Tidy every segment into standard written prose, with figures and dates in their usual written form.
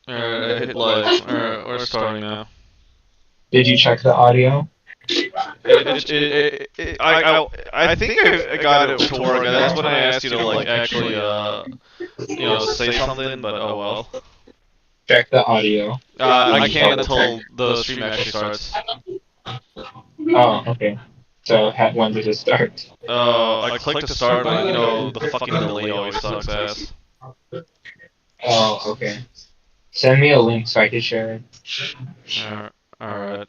I hit live. We're starting now. Did you check the audio? I think I got it to work. That's when I asked you to like actually say something, but oh well. Check the audio. I Did you can't double check? until the stream actually starts. Oh, okay. So when does it start? I clicked to start, but the fucking delay always sucks ass. Oh, okay. Send me a link so I can share it. Alright.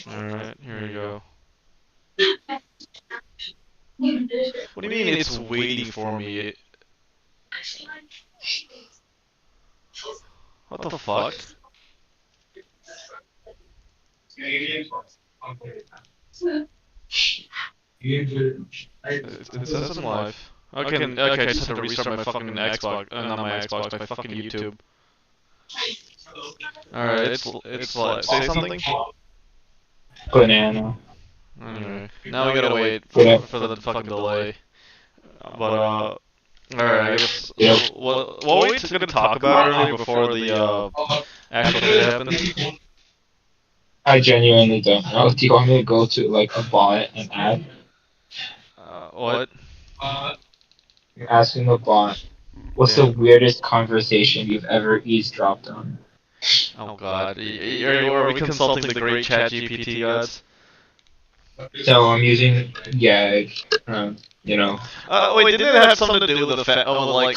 Alright, here we go. What do you mean it's waiting for me? What the fuck? It says I'm live. Okay, I just have to restart my fucking Xbox. Not my Xbox, my fucking YouTube. Alright, it's live. Say something? Banana. Anyway, now we gotta wait Yep. for the fucking delay. But alright, I guess. Yep. So, what were we gonna talk about earlier before the actual shit happened? I genuinely don't know. Do you want me to go to like a bot and What? asking the bot what's the Damn. weirdest conversation you've ever eavesdropped on? Oh god. Are we consulting the great chat GPT gods? So I'm using Gag. You know. Wait, didn't it have something to do with the fact, like,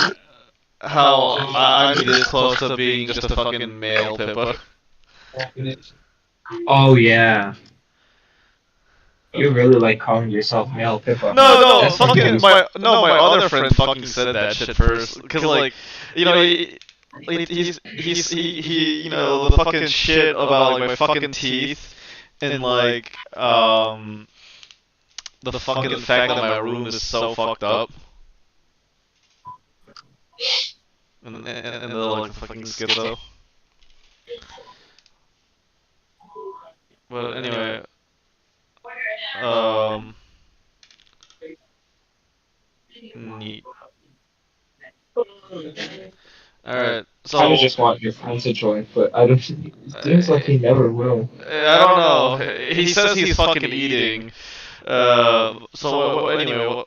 how I'm this close to being just a fucking male Pippa? Oh yeah. You really like calling yourself male Pippa. No, That's something fucking you my other friend fucking said that shit first, cause like, the fucking shit about like my fucking teeth and like the fucking fact that my room is so fucked up. And the like fucking schizo. But anyway, um, neat. Alright, kind of so just want your friend to join, but I don't. It seems like he never will. I don't know. He says he's fucking eating. So anyway,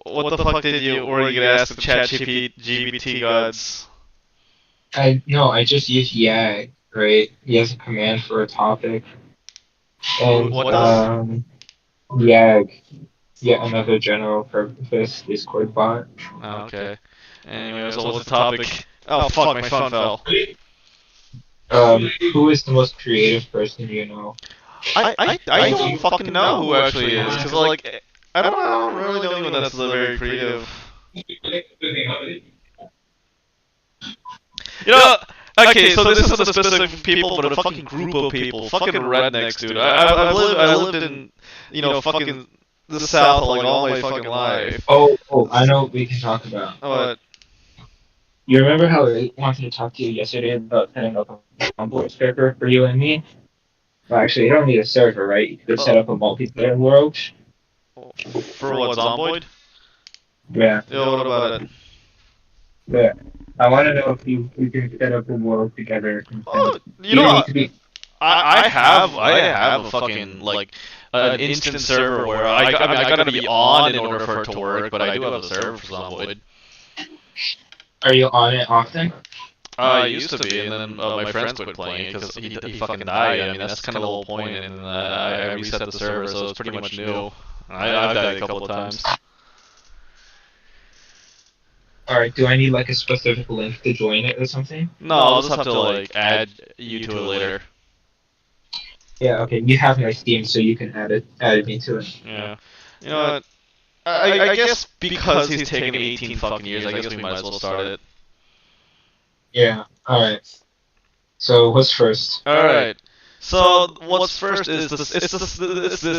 what the fuck did you? Were you gonna ask the Chat GPT gods? I just use Yag, right? He has a command for a topic, and What does? Yag, yet another general purpose Discord bot. Oh, okay. Anyway, so what's the topic? Oh fuck, my phone fell. Who is the most creative person you know? I don't fucking know who actually is, cause like I don't really know anyone that's very creative. You know, okay, so this isn't a specific people, but a fucking group of people, fucking rednecks, dude. I lived in, fucking the South like all my fucking life. Oh, I know what we can talk about. But You remember how I wanted to talk to you yesterday about setting up a onboard server for you and me? Well, actually, you don't need a server, right? You could set up a multiplayer world. for what, Zomboid? Yeah. Yo, what about it? But I want to know if we can set up a world together. Oh, You don't need to be. I have a fucking like an instant server where I mean I gotta be on in order for it to work, but I do have a server for Zomboid. Are you on it often? I used to be, and then my friends quit playing it because he fucking died. I mean, that's kind of the whole point, and I reset the server, so it's pretty much new. I've died a couple of times. All right. Do I need like a specific link to join it or something? No, I'll just have to like add you to it later. Yeah. Okay. You have my Steam, so you can add me to it. Yeah. You know what? I guess because he's taken 18 fucking years, I guess we might as well start it. Yeah. All right. So what's first? Alright. So what's first is this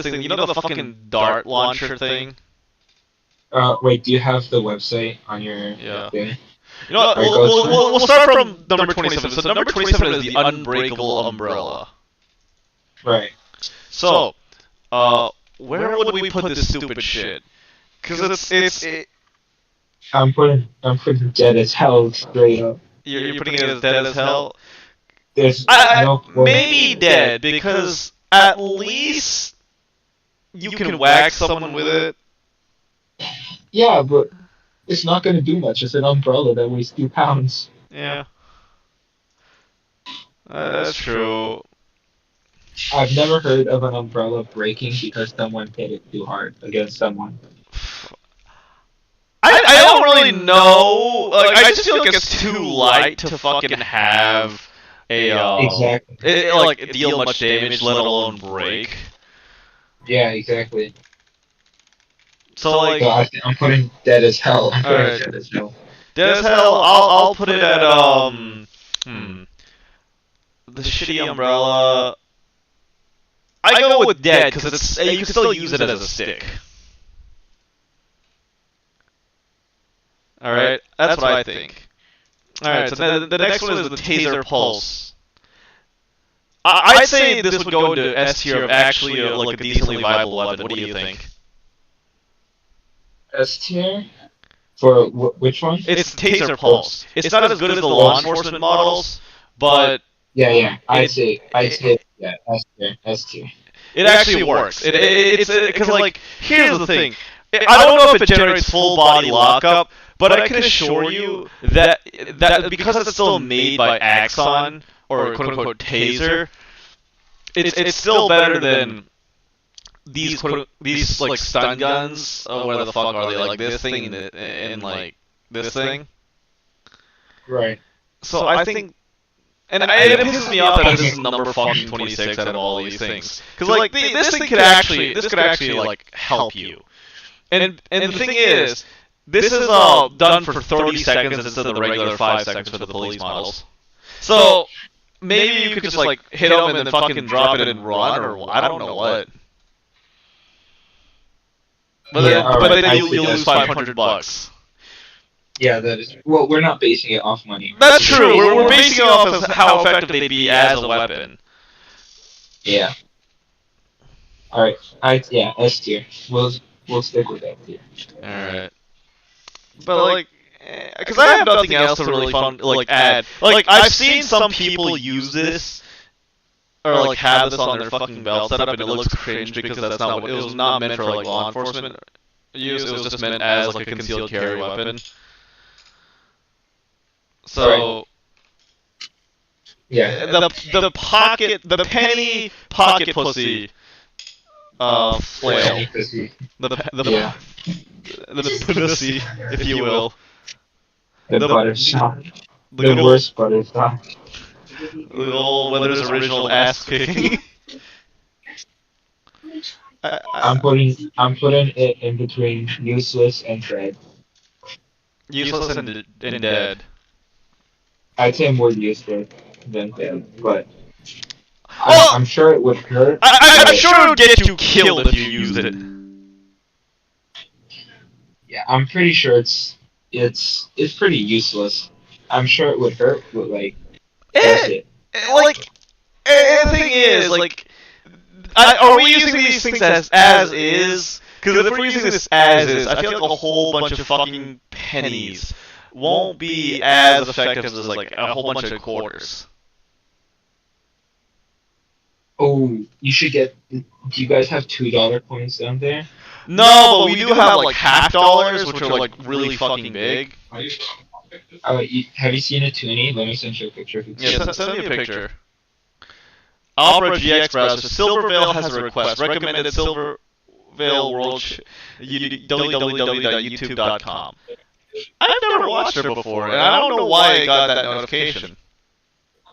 thing. You know the fucking dart launcher thing? Wait. Do you have the website on your Yeah. thing? You know what? Alright, We'll start from number 27. So number 27 is the unbreakable umbrella. Right. So, where would we put this stupid shit? Because it's I'm putting dead as hell straight up. you're putting it as dead as hell. There's no point. Maybe dead, because at least you can whack someone with it. Yeah, but it's not gonna do much. It's an umbrella that weighs 2 pounds. Yeah. That's true. I've never heard of an umbrella breaking because someone hit it too hard against someone. I don't really know. Like, I just feel like it's too light to fucking have a Exactly. like deal much damage, let alone break. Yeah, exactly. So like, So I'm putting dead as hell. I'm putting Alright. dead as hell. dead as hell. I'll put it at the shitty umbrella. I go with dead because it's you can still use it as a stick. All right, that's what I think. All right, so the next one is the taser pulse. I'd say this would go into S tier of actually like a decently viable weapon. What do you think? S tier? For which one? It's taser pulse. It's not as good as the law enforcement models, but Yeah. I'd say yeah, S tier. S tier. it actually works. It's because like here's the thing. I don't know if it generates full body lockup, but I can assure you that because it's still made by Axon or quote unquote taser, it's still better than these like stun guns. Where the fuck are they? Like this thing and like this thing. Right. So I think. And it pisses me off that this is number fucking 26 out of all these things. Because like this could actually like help you. And the thing is, this is done for 30 seconds instead of the regular 5 seconds for the police models. So maybe you could just like hit them and then fucking drop it and run, or I don't know what. But then you'll lose $500. Yeah, that is. Well, we're not basing it off money. That's true. We're basing it off of how effective they'd be as a weapon. Yeah. All right. Yeah, S tier. We'll stick with that tier. All right. But like, because I have nothing else to really add. Like I've seen some people use this or like have this on their fucking belt setup, and it looks cringe because that's not what it was. Not meant for like law enforcement use. It was just meant as like a concealed carry weapon. So, yeah, the penny pocket pussy, flail, the pussy, if you will, the butterscotch, the worst butterscotch, the old Weathers original ass kicking. I'm putting it in between useless and dead. Useless and dead. I'd say more useless than dead, but I'm sure it would hurt. I'm sure it would get you killed if you use it. Yeah, I'm pretty sure it's pretty useless. I'm sure it would hurt, but like, that's it. Like, the thing is, like, are we using these things as is? Because if we're using this as is, I feel like a whole bunch of fucking pennies won't be as effective as like a whole bunch of quarters. Oh, you should get. Do you guys have $2 coins down there? No, but we do have like $half, which are like really fucking big. Have you seen a toonie? Let me send you a picture. Yeah, send me a picture. Opera GX browser. Silvervale has a request. Recommended Silvervale World www.youtube.com. I've never watched her before, and I don't know why I got that notification.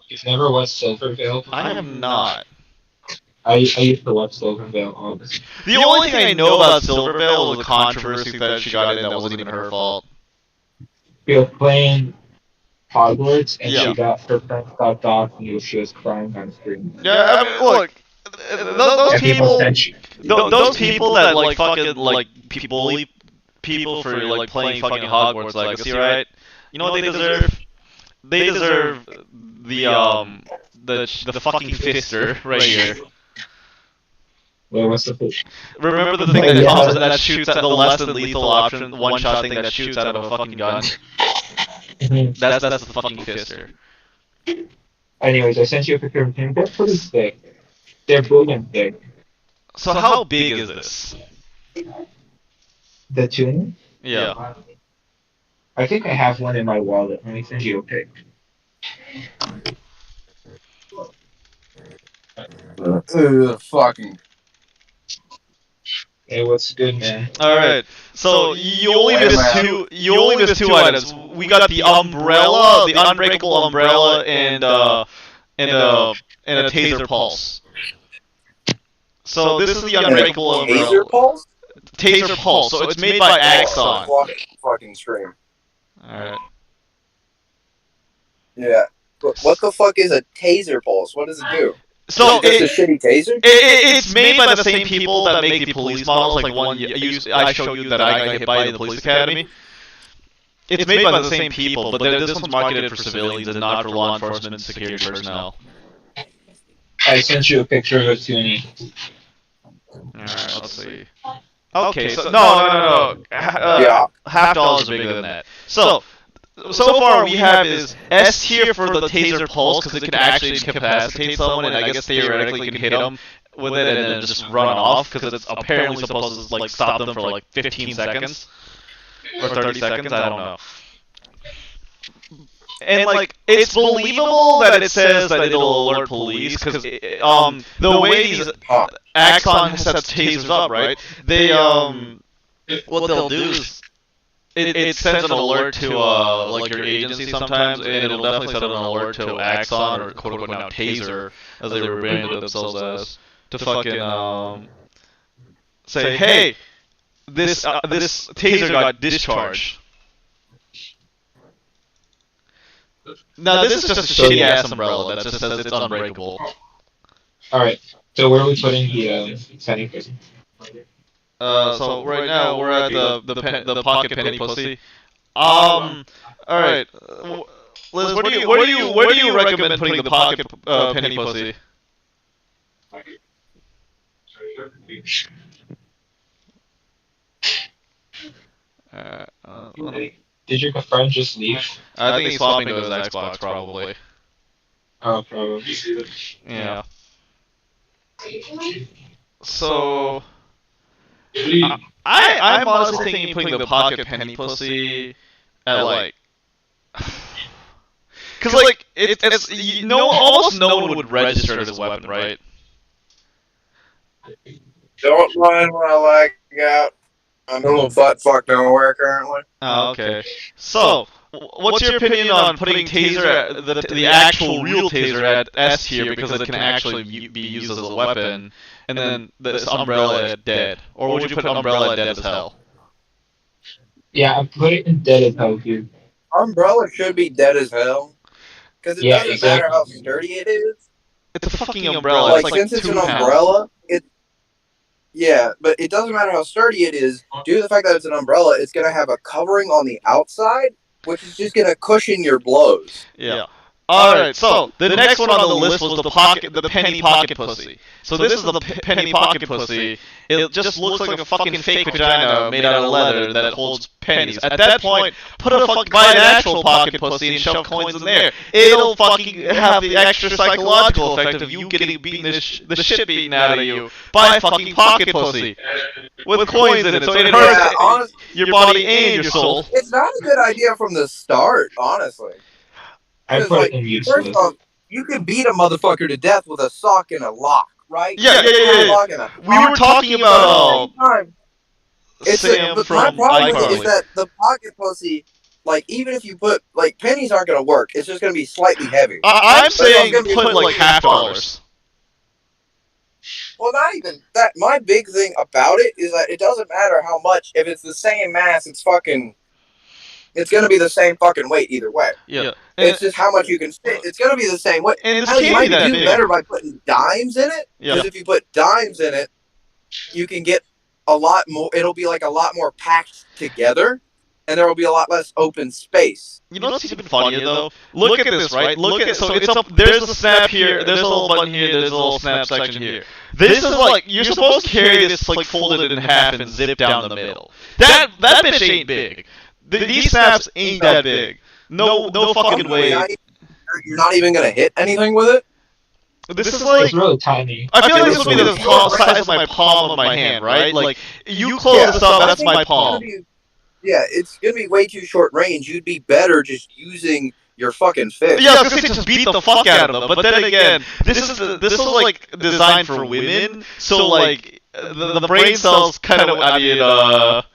You've never watched Silvervale? I have not. I used to watch Silvervale all the time. The only thing I know about Silvervale was the controversy that she got in that wasn't even her fault. She was playing Hogwarts, and Yeah. she got her friends got doxxed, and she was crying on screen. Yeah, I mean, look, those And people, said she- those people that like fucking like bully people for like playing fucking Hogwarts Legacy, right? You know what they deserve? They deserve the fucking fister right here. Well, what's the food? Remember the thing that shoots at the less than lethal option, one shot thing that shoots out of a fucking gun? That's the fucking fister. Anyways, I sent you a picture of him. They're pretty thick. They're brilliant thick. So how big is this? The tuna? Yeah. I think I have one in my wallet. Let me send you a pic. Fucking. Hey, what's good, man? All right. So you only missed two. You only missed two items. We got the umbrella, the unbreakable umbrella, and a taser pulse. So this is the unbreakable umbrella. Taser pulse? Taser pulse. So it's made by Axon. Fucking stream. All right. Yeah. But what the fuck is a taser pulse? What does it do? So It's a shitty taser? it's made by the same people that make the police models, like one I showed you that I got hit by in the police academy. It's made by the same people, but this one's marketed for civilians and not for law enforcement and security personnel. I sent you a picture of a tuna. Alright, let's see. Okay, so no. Yeah. $50 is bigger than that. So far we have is S tier for the taser pulse because it can actually incapacitate someone, and I guess theoretically you can hit them with it and then just run off because it's apparently supposed to like stop them for like 15 seconds or 30 seconds. I don't know. And like it's believable that it says that it'll alert police because the way these Axon sets tasers up, right? They what they'll do is it sends an alert to like your agency sometimes, and it'll definitely send an alert to Axon or quote unquote now Taser as they rebranded themselves as to fucking say, hey, this taser got discharged. Now this is just a shitty ass umbrella that just says it's unbreakable. Alright, so where are we putting the setting prison? So right now we're at the pocket penny pussy. Alright, Liz, where do you recommend putting the pocket penny pussy? Did your friend just leave? I think he's swapping to his Xbox probably. Oh, probably. Yeah. So I'm honestly thinking putting the pocket penny pussy at like, because like it's almost no one would register it as a weapon, right? Don't mind when I lag out. I'm a little butt fucked nowhere currently. Oh, okay. So, what's your opinion on putting taser the actual real taser at S tier because it can actually be used as a weapon, and then this umbrella at dead? Or would you put umbrella at dead as hell? Yeah, I put it in dead as hell, dude. Umbrella should be dead as hell. Because it doesn't matter how sturdy it is. It's a fucking umbrella. Like since it's an umbrella, yeah, but it doesn't matter how sturdy it is. Due to the fact that it's an umbrella, it's going to have a covering on the outside, which is just going to cushion your blows. Yeah. Alright, so the next one on the list was the penny pocket pussy. So this is the penny pocket pussy. It just looks like a fucking fake vagina made out of leather that holds pennies. At that point, buy an actual pocket pussy and shove coins in there. It'll fucking have the extra psychological effect of you getting the shit beaten out of you by a fucking pocket pussy with coins in it. So it hurts your body and your soul. It's not a good idea from the start, honestly. I put it in useless. First off, you can beat a motherfucker to death with a sock and a lock, right? Yeah. We were talking about Sam from my problem iCarly. is that the pocket pussy, like, even if you put, like, pennies aren't going to work. It's just going to be slightly heavy. I'm saying put like $50. Well, not even that. My big thing about it is that it doesn't matter how much. If it's the same mass, it's going to be the same fucking weight either way. Yeah. It's just how much you can fit. It's going to be the same weight. And you might do better by putting dimes in it. Yeah. Because if you put dimes in it, you can get a lot more. It'll be like a lot more packed together. and there will be a lot less open space. You know what's even funnier though? Look at this, right? Look at so it's up. There's a snap here. There's a little button here. There's a little snap section here. This is like you're supposed to carry this like folded in half and zip down the middle. That bitch ain't big. These snaps ain't that big. No fucking way. You're not even gonna hit anything with it. This is like It's really tiny. I feel like this will be the size of my palm of my hand, right? Like you close this up, that's my palm. Yeah, it's gonna be way too short range. You'd be better just using your fucking fist. Yeah, I was gonna say just beat the fuck out of them, but then again, this is like designed for women, so like the brain cells kind of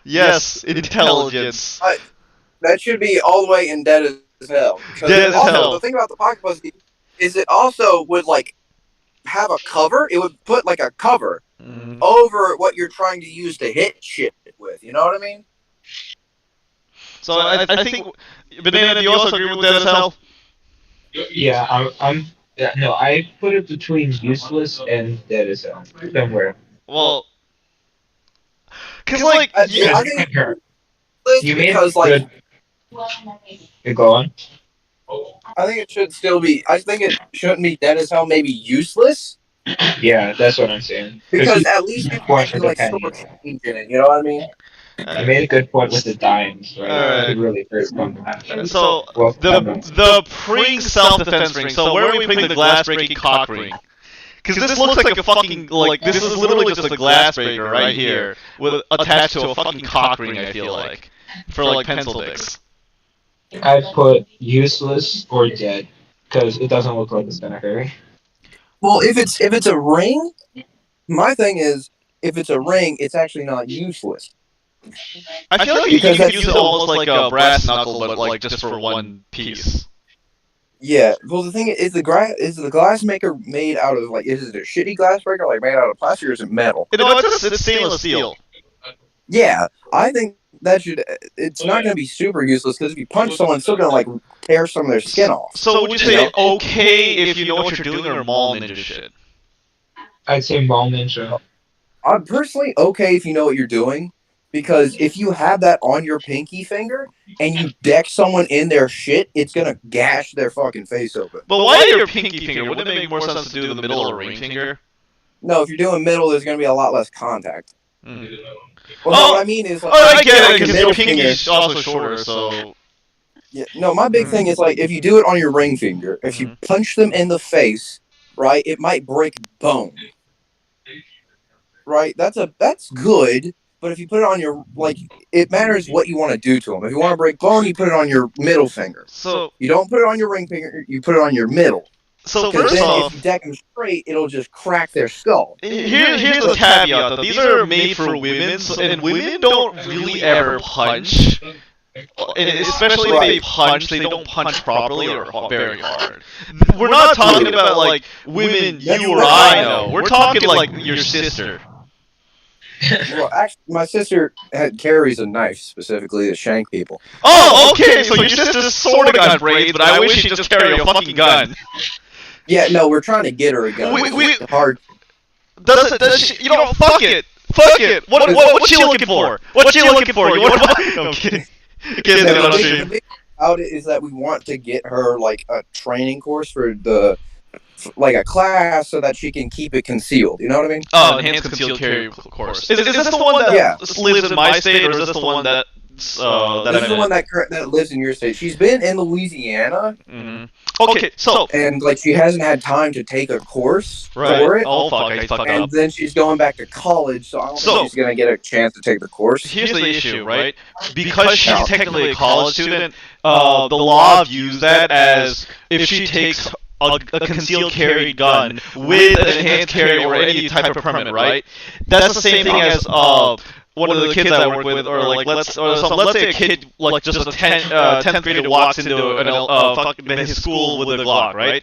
yes, intelligence. That should be all the way in dead as hell. Dead as hell. The thing about the pocket pussy is it also would like have a cover. It would put like a cover over what you're trying to use to hit shit with. You know what I mean? So I think, Banana, do you also agree with that as hell? Yeah, no, I put it between useless and dead as hell. Somewhere. Well, cause like I think You made because good. You go on. I think it should still be. I think it shouldn't be dead as hell. Maybe useless. Yeah, that's what I'm saying. Because at least you point can for the like penny. store change in it. You know what I mean? I made a good point with the dimes, right? Alright. It really hurt them. So Well, the pring self-defense ring. So where are we putting the glass breaking cock ring? Because this looks like a fucking like this is literally just a glass breaker right here with attached to a fucking cock ring. I feel like for like pencil dicks. I put useless or dead because it doesn't look like it's gonna hurt. Well, if it's a ring, my thing is if it's a ring, it's actually not useless. I feel like you can use it almost like a brass knuckle, but like just for one piece. Yeah. Well, the thing is the glass maker made out of like is it a shitty glass breaker like made out of plastic or is it metal? No, it's stainless steel. Yeah, I think that should. It's not going to be super useless because if you punch someone, it's still going to like tear some of their skin off. So would you say okay if you know what you're doing or mall ninja shit? I'd say mall ninja. I'm personally okay if you know what you're doing. Because if you have that on your pinky finger and you deck someone in their shit, it's gonna gash their fucking face open. But why your pinky finger? Wouldn't it make more sense to do the middle or ring finger? No, if you're doing middle, there's gonna be a lot less contact. Mm. Well, no, what I mean is, like, I get it because your pinky is also shorter. So yeah, no, my big thing is like if you do it on your ring finger, if you punch them in the face, right, it might break bone. Right, that's good. But if you put it on your, like, it matters what you want to do to them. If you want to break bone, you put it on your middle finger. So you don't put it on your ring finger, you put it on your middle. So Because first then off, if you deck them straight, it'll just crack their skull. here's the caveat though. These are made for women, and women don't really ever punch. And especially if they punch, they don't punch properly or very hard. We're not talking about like women you or I know. We're talking like your sister. Well, actually, my sister carries a knife specifically to shank people. Oh, okay. So your sister sort of got braids, but I wish she'd just carry a fucking gun. Yeah, no, we're trying to get her a gun. It's hard. Does she? You know, fuck it. Fuck it. What's she looking for? What's she looking for? You want to? No, I'm kidding. Kids The on big stream. thing about it is that we want to get her like a training course for like a class so that she can keep it concealed. You know what I mean? Oh, enhanced concealed carry course. Is this the one that lives in my state, or is this the one that this is the one that lives in your state. She's been in Louisiana. Mm-hmm. Okay, so and like she hasn't had time to take a course for it. Oh fuck, I fucked and up. then she's going back to college, so I don't think she's gonna get a chance to take the course. Here's the issue, right? Because she's technically a college student, the law views that as if she takes a concealed carry gun with an enhanced carry or any type of permit, right? That's the same thing as one of the kids I work with, or like let's say a kid like just a 10th grader walks into his school with a Glock, right?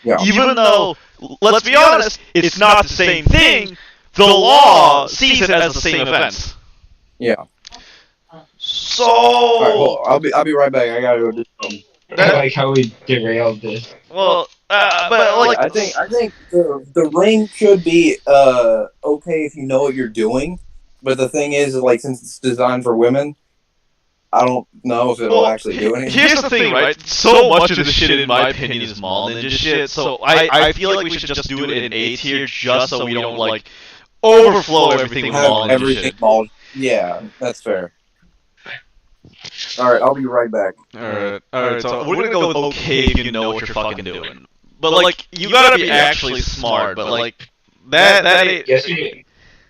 Yeah. Even though, let's be honest, it's not the same thing. The law sees it as the same offense. Yeah. So. All right, well, I'll be right back. I gotta go do something. I like how we derailed this. Well, but like I think the ring should be okay if you know what you're doing. But the thing is, like, since it's designed for women, I don't know if it'll actually do anything. Here's the thing, right? So much of this shit, in my opinion, is mall ninja shit. So I feel like we should just do it in A tier, just so we don't like overflow everything with mall ninja shit. Yeah, that's fair. All right, I'll be right back. All right. So we're gonna go with okay if you know what you're fucking doing. But like, you gotta be actually smart. But like, that.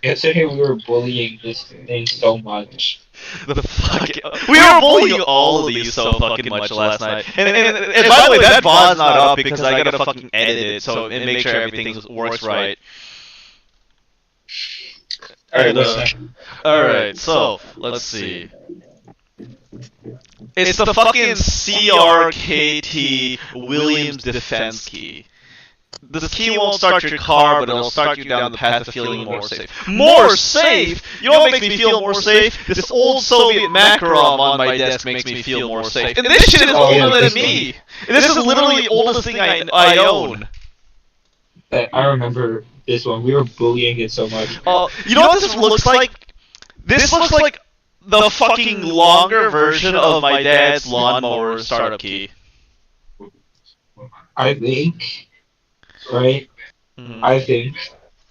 Yesterday we were bullying this thing so much. The fuck. We were bullying all of these so fucking much last night. And by the way, that VOD's not up because I gotta fucking edit it so and make sure everything works right. Alright, so let's see. It's the fucking CRKT Williams defense key. This key won't start your car, but it'll start you down the path of feeling more safe. More safe? You know what makes me feel more safe? This old Soviet Makarov on my desk makes me feel more safe. And this shit is older than me! This is literally the oldest thing I own. I remember this one. We were bullying it so much. You know what this looks like? This looks like the fucking longer version of my dad's lawnmower startup key. I think, right? I think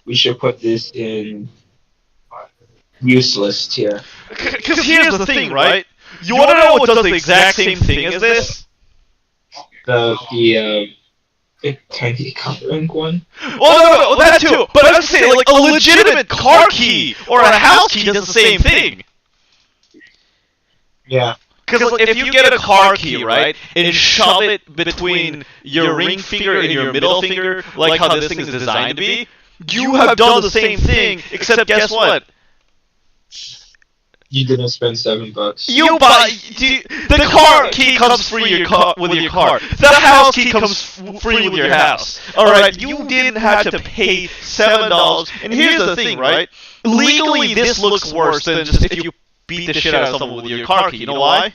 we should put this in useless tier. Because here's the thing, right? You want to know what does the exact same thing as this? The tiny covering one? Well, no, that too. But I was saying, like, a legitimate car key or a house key does the same thing. Yeah. Because like, if you get a car key, right, and shove it between your ring finger and your middle finger, like how this thing is designed to be, you have done the same thing, except guess what? You didn't spend $7. You buy the car key comes free with your car. The house key comes free with your house. All right, you didn't have to pay $7. And here's the thing, right? Legally, this looks worse than just if you beat the shit out of someone with your car key. You know why?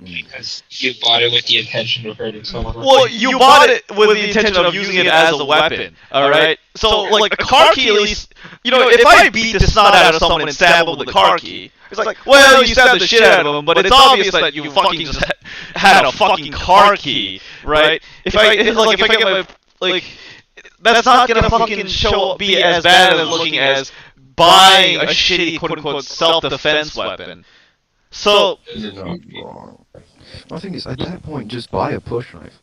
Because you bought it with the intention of hurting someone. Well, you bought it with the intention of using it as a weapon, alright? So, like, a car key at least, you know, if I beat the snot out of someone and stab them with a car key, it's like, well, you stabbed the shit out of them, but it's obvious that you fucking just had a fucking car key, right? If I get my, like, that's not gonna fucking be as bad as looking as buying a shitty, quote-unquote, self-defense weapon. So... You're not wrong. I think it's at that point, just buy a push knife.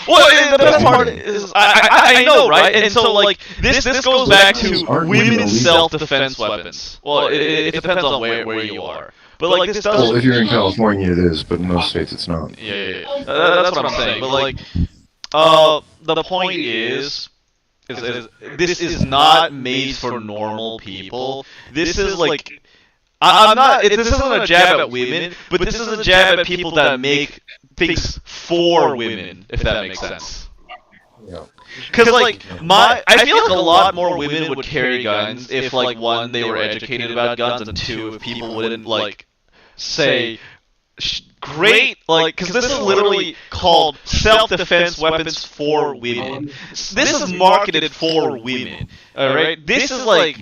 Well, the best part is, I know, right? And so, like, this goes back to women's self-defense weapons. Well, it depends on where you are. But, like, this does... Well, if you're in California, it is, but in most states, it's not. Yeah. That's what I'm saying. But, like, the point is this is not made for normal people. This is, like... this isn't a jab at women, but this is a jab at people that make things for women, if that makes sense. Yeah. Because, like, I feel like a lot more women would carry guns if, like, one, they were educated about guns, and two, if people wouldn't, like, say, great, like, because this is literally called self-defense weapons for women. This is marketed for women, alright? This is, like...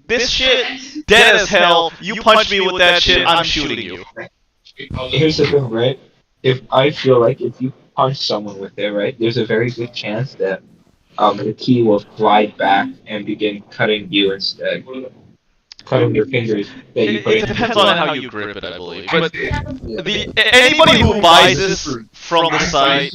This shit, dead as hell, you punch me with that shit, I'm shooting you. Here's the thing, right? I feel like if you punch someone with it, right, there's a very good chance that the key will glide back and begin cutting you instead. Cutting your fingers. It depends on how you grip it, I believe. But anybody who buys this from the site...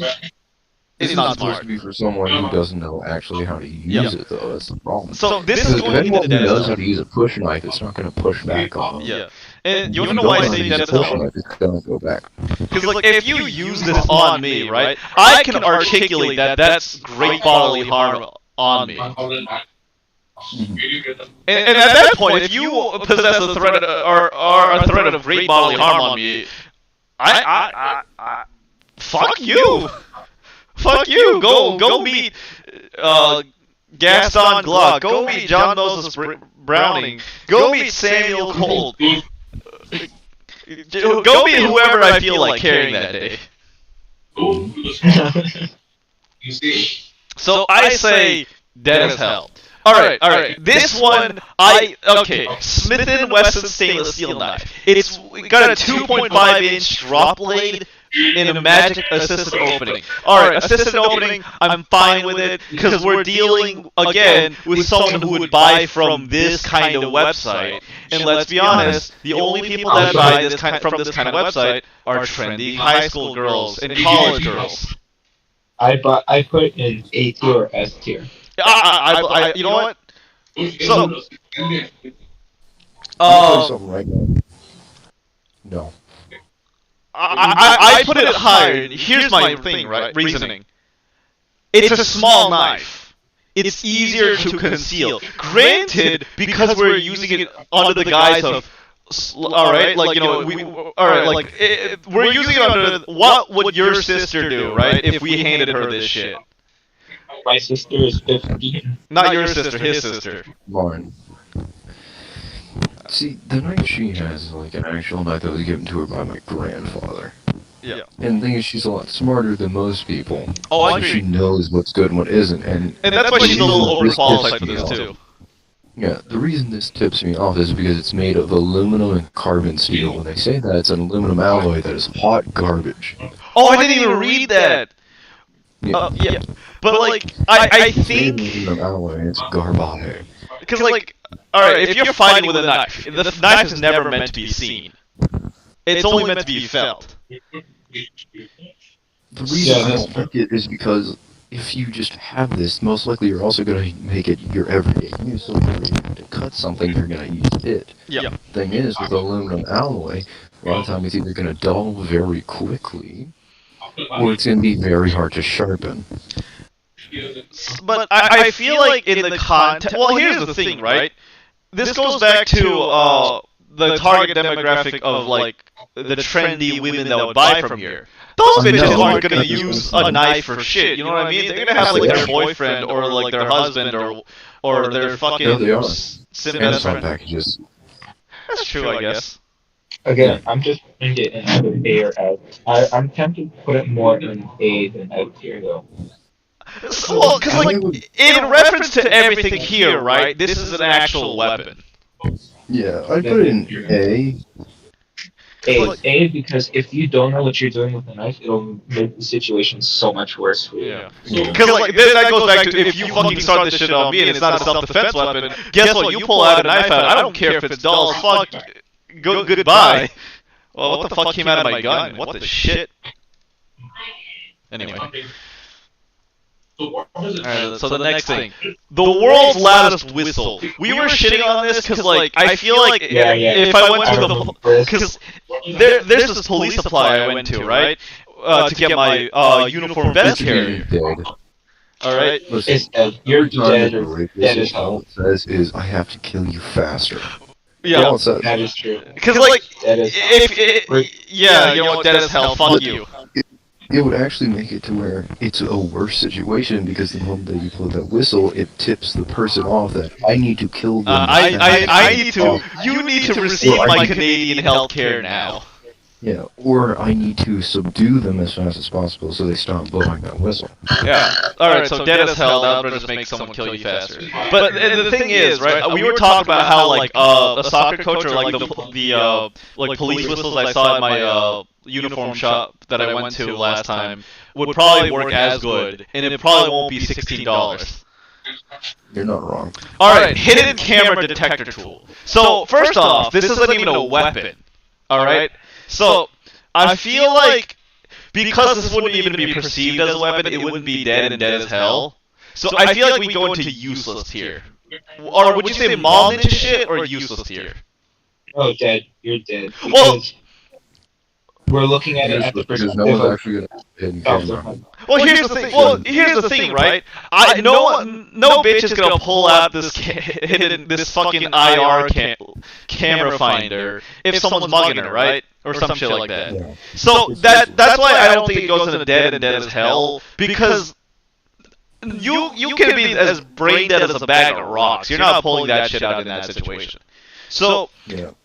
It's not supposed to be for someone who doesn't know actually how to use it, though. That's the problem. So this is going to be anyone the who knows how to use a push knife, it's not going to push back on them. Yeah. And you know why I say dead as hell? It's going to go back. Because, like, if you use this on me, right, I can articulate that's great bodily harm on me. And at that point, if you possess a threat or a threat of great bodily harm on me, I fuck you. Fuck you! Go meet Gaston Gluck. Go meet John Moses Browning. Go meet Samuel Colt. Go meet whoever I feel like carrying that day. So I say dead as hell. All right. This one, Smith and Wesson stainless steel knife. It's got a 2.5-inch drop blade in a magic assisted opening. All right, assisted opening, I'm fine with it because we're dealing again with someone who would buy from this kind of website. And let's be honest, the only people that buy from this kind of website are trendy high school girls and college girls. I put in A tier or S tier. You know what? So, something right now. No. I put it higher. Here's my thing, right? Reasoning. It's a small knife. It's easier to conceal. Granted, because we're using it under the guise of, we're using it under, what would your sister do, right, if we handed her this shit? My sister is 15. Not your sister, his sister. Lauren. See, the knife she has is like an actual knife that was given to her by my grandfather. Yeah. And the thing is, she's a lot smarter than most people. Oh, I so agree. she knows what's good and what isn't. And that's why she's a little overqualified for this, too. Yeah, the reason this tips me off is because it's made of aluminum and carbon steel. When they say that, it's an aluminum alloy that is hot garbage. Oh, I didn't even read that! Yeah. But, like, I think... Aluminum alloy, it's garbage. Because, like, alright, if you're fighting with a knife, the knife is never meant to be seen. It's only meant to be felt. The reason I don't like it is because if you just have this, most likely you're also going to make it your everyday use. So if you're to cut something, you're going to use it. Yeah. Thing is, with aluminum alloy, a lot of times it's either going to dull very quickly, or it's going to be very hard to sharpen. But I feel like in the context... Well, here's the thing, right? This goes back to the target demographic of, like, the trendy women that would buy from here. Those bitches aren't gonna use a knife for shit, you know what I mean? They're gonna have, like, their boyfriend or, like, their husband or their fucking... No, they are. best friend. Packages. That's true, I guess. Again, I'm just putting it in either A or S. I'm tempted to put it more in A than F tier, though. Well, because, like, in reference to everything here, right, this is an actual weapon. Yeah, I'd put it in A. A, because if you don't know what you're doing with a knife, it'll make the situation so much worse for you. Yeah. Because, like, then that goes back to, if you fucking start this shit on me and it's not a self-defense weapon, guess what, you pull out a knife out, I don't care if it's dull as fuck, goodbye. Well, what the fuck came out of my gun? What the shit? Anyway. Alright, so the next thing. The world's loudest whistle. We were shitting on this because, like, I feel like if I went to the... Because there's this police supply I went to, right? To get my uniform vest carrier. Alright? You're dead or dead as hell. All it says is, I have to kill you faster. Yeah. That is true. Because, like, you know what, dead as hell, fuck you. It would actually make it to where it's a worse situation because the moment that you blow that whistle, it tips the person off that I need to kill them. You need to receive my Canadian health care now. Yeah, or I need to subdue them as fast as possible so they stop blowing that whistle. Yeah. Alright, so dead as hell, that would just make someone kill you faster. But the thing is, right, we were talking about how, like, a soccer coach or, like, the police whistles I saw at my uniform shop that I went to last time would probably work as good, and it probably won't be $16. You're not wrong. Alright, hidden camera detector tool. So, first off, this isn't even a weapon. Alright? So, I feel like, because this wouldn't even be perceived as a weapon, it wouldn't be dead and dead as hell. So I feel like we go into useless tier. Or would you say mall ninja shit or useless tier? Oh, dead. You're dead. Well, we're looking at it at the because no one's actually going to hidden camera. Well, here's the thing, right? No bitch is gonna pull out this fucking IR camera finder if someone's mugging her, right? Or some shit like that. Yeah. So that's why I don't think it goes into dead and dead as hell, because you can be as brain dead as a bag of rocks. You're not pulling that shit out in that situation. So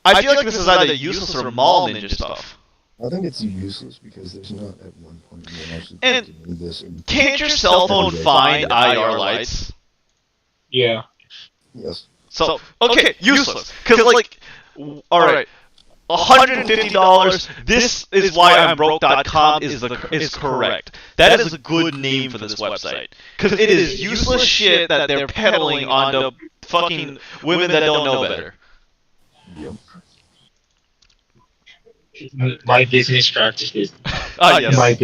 I feel like this is either useless or mall ninja stuff. I think it's useless because there's not at one point you actually And need this. Can't your cell phone find IR lights? Yeah. Yes. So okay, useless. Because like, all right, $150. This is why I'm broke.com is correct. That is a good name for this website because it is useless shit that they're peddling onto fucking women that don't know better. Yep. My business practices. Ah yes, My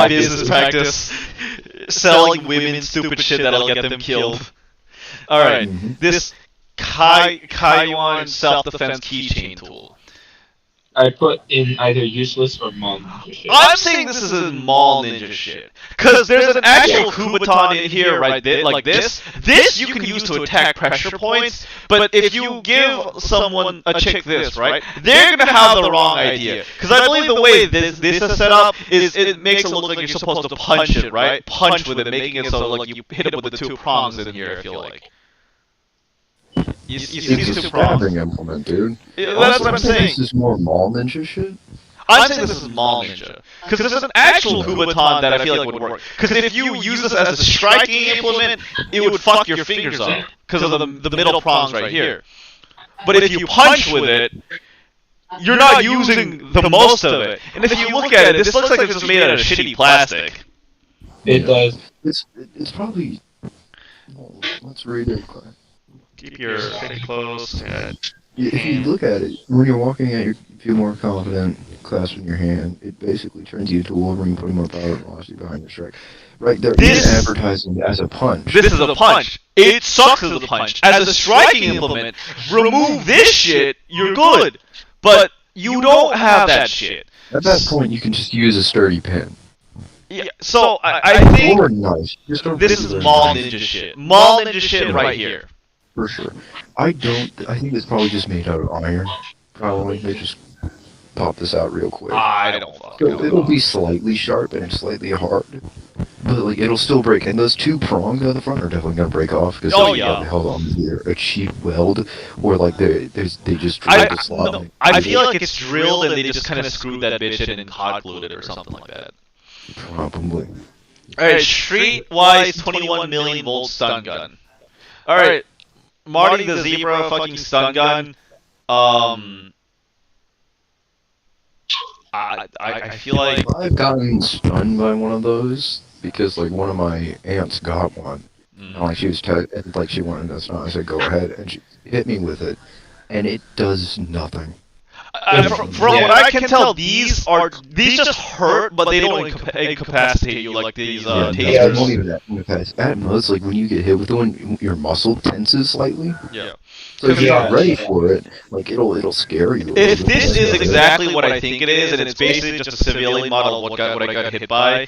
business practice, selling women stupid shit that'll get them killed. All right, this Kaiwan self-defense keychain tool. I put in either useless or mall ninja shit. I'm saying this is a mall ninja shit. Because there's an actual Kubaton in here, right? Like this. This you can use to attack pressure points, but if you give someone a chick this, right? They're gonna have the wrong idea. Because I believe the way this is set up is it makes it look like you're supposed to punch it, right? Punch with it, making it so like you hit it with the two prongs in here, I feel like. You see It's these a two prongs? stabbing implement, dude. Yeah, that's what I'm saying. This is more mall ninja shit. I'm saying this is mall ninja because this is an actual Kubaton that I feel like would work. Because if you use this as a striking implement, it would fuck your fingers up because of the middle prongs right here. But if you punch with it, you're not using the most of it. And if you look at it, this looks like it's just made out of shitty plastic. It does. It's probably. Well, let's read it. Keep your thing close. If you look at it, when you're walking out, you feel more confident, clasping your hand. It basically turns you into Wolverine, putting more power and velocity behind your strike. Right there, it's advertising as a punch. This is a punch. It sucks as a punch. As a striking implement, remove this shit, you're good. But you don't have that shit. At that point, you can just use a sturdy pin. Yeah, so I think or a knife. This is mall ninja shit. Mall ninja shit right here. For sure. I think it's probably just made out of iron. Probably. They just pop this out real quick. I don't fucking know. It'll be slightly sharp and slightly hard. But, like, it'll still break. And those two prongs on the front are definitely going to break off. Because oh, yeah. held on to a cheap weld. Or, like, they just drilled the slot. No, I feel like it's drilled and they just kind of screwed that bitch in and hot glued it or something like that. Probably. Alright, Streetwise 21 million volt stun gun. Alright. Marty the Zebra fucking stun gun. I feel like I've gotten stunned by one of those because like one of my aunts got one. And, like she was like she wanted to stun. I said go ahead, and she hit me with it, and it does nothing. From what I can tell, these just hurt, but they don't incapacitate you like these tasers. Yeah, they won't even incapacitate. At most, like when you get hit with one, your muscle tenses slightly. Yeah. So if you're not ready for it, like it'll scare you. If this is exactly what I think it is, and it's basically just a civilian model of what I got hit by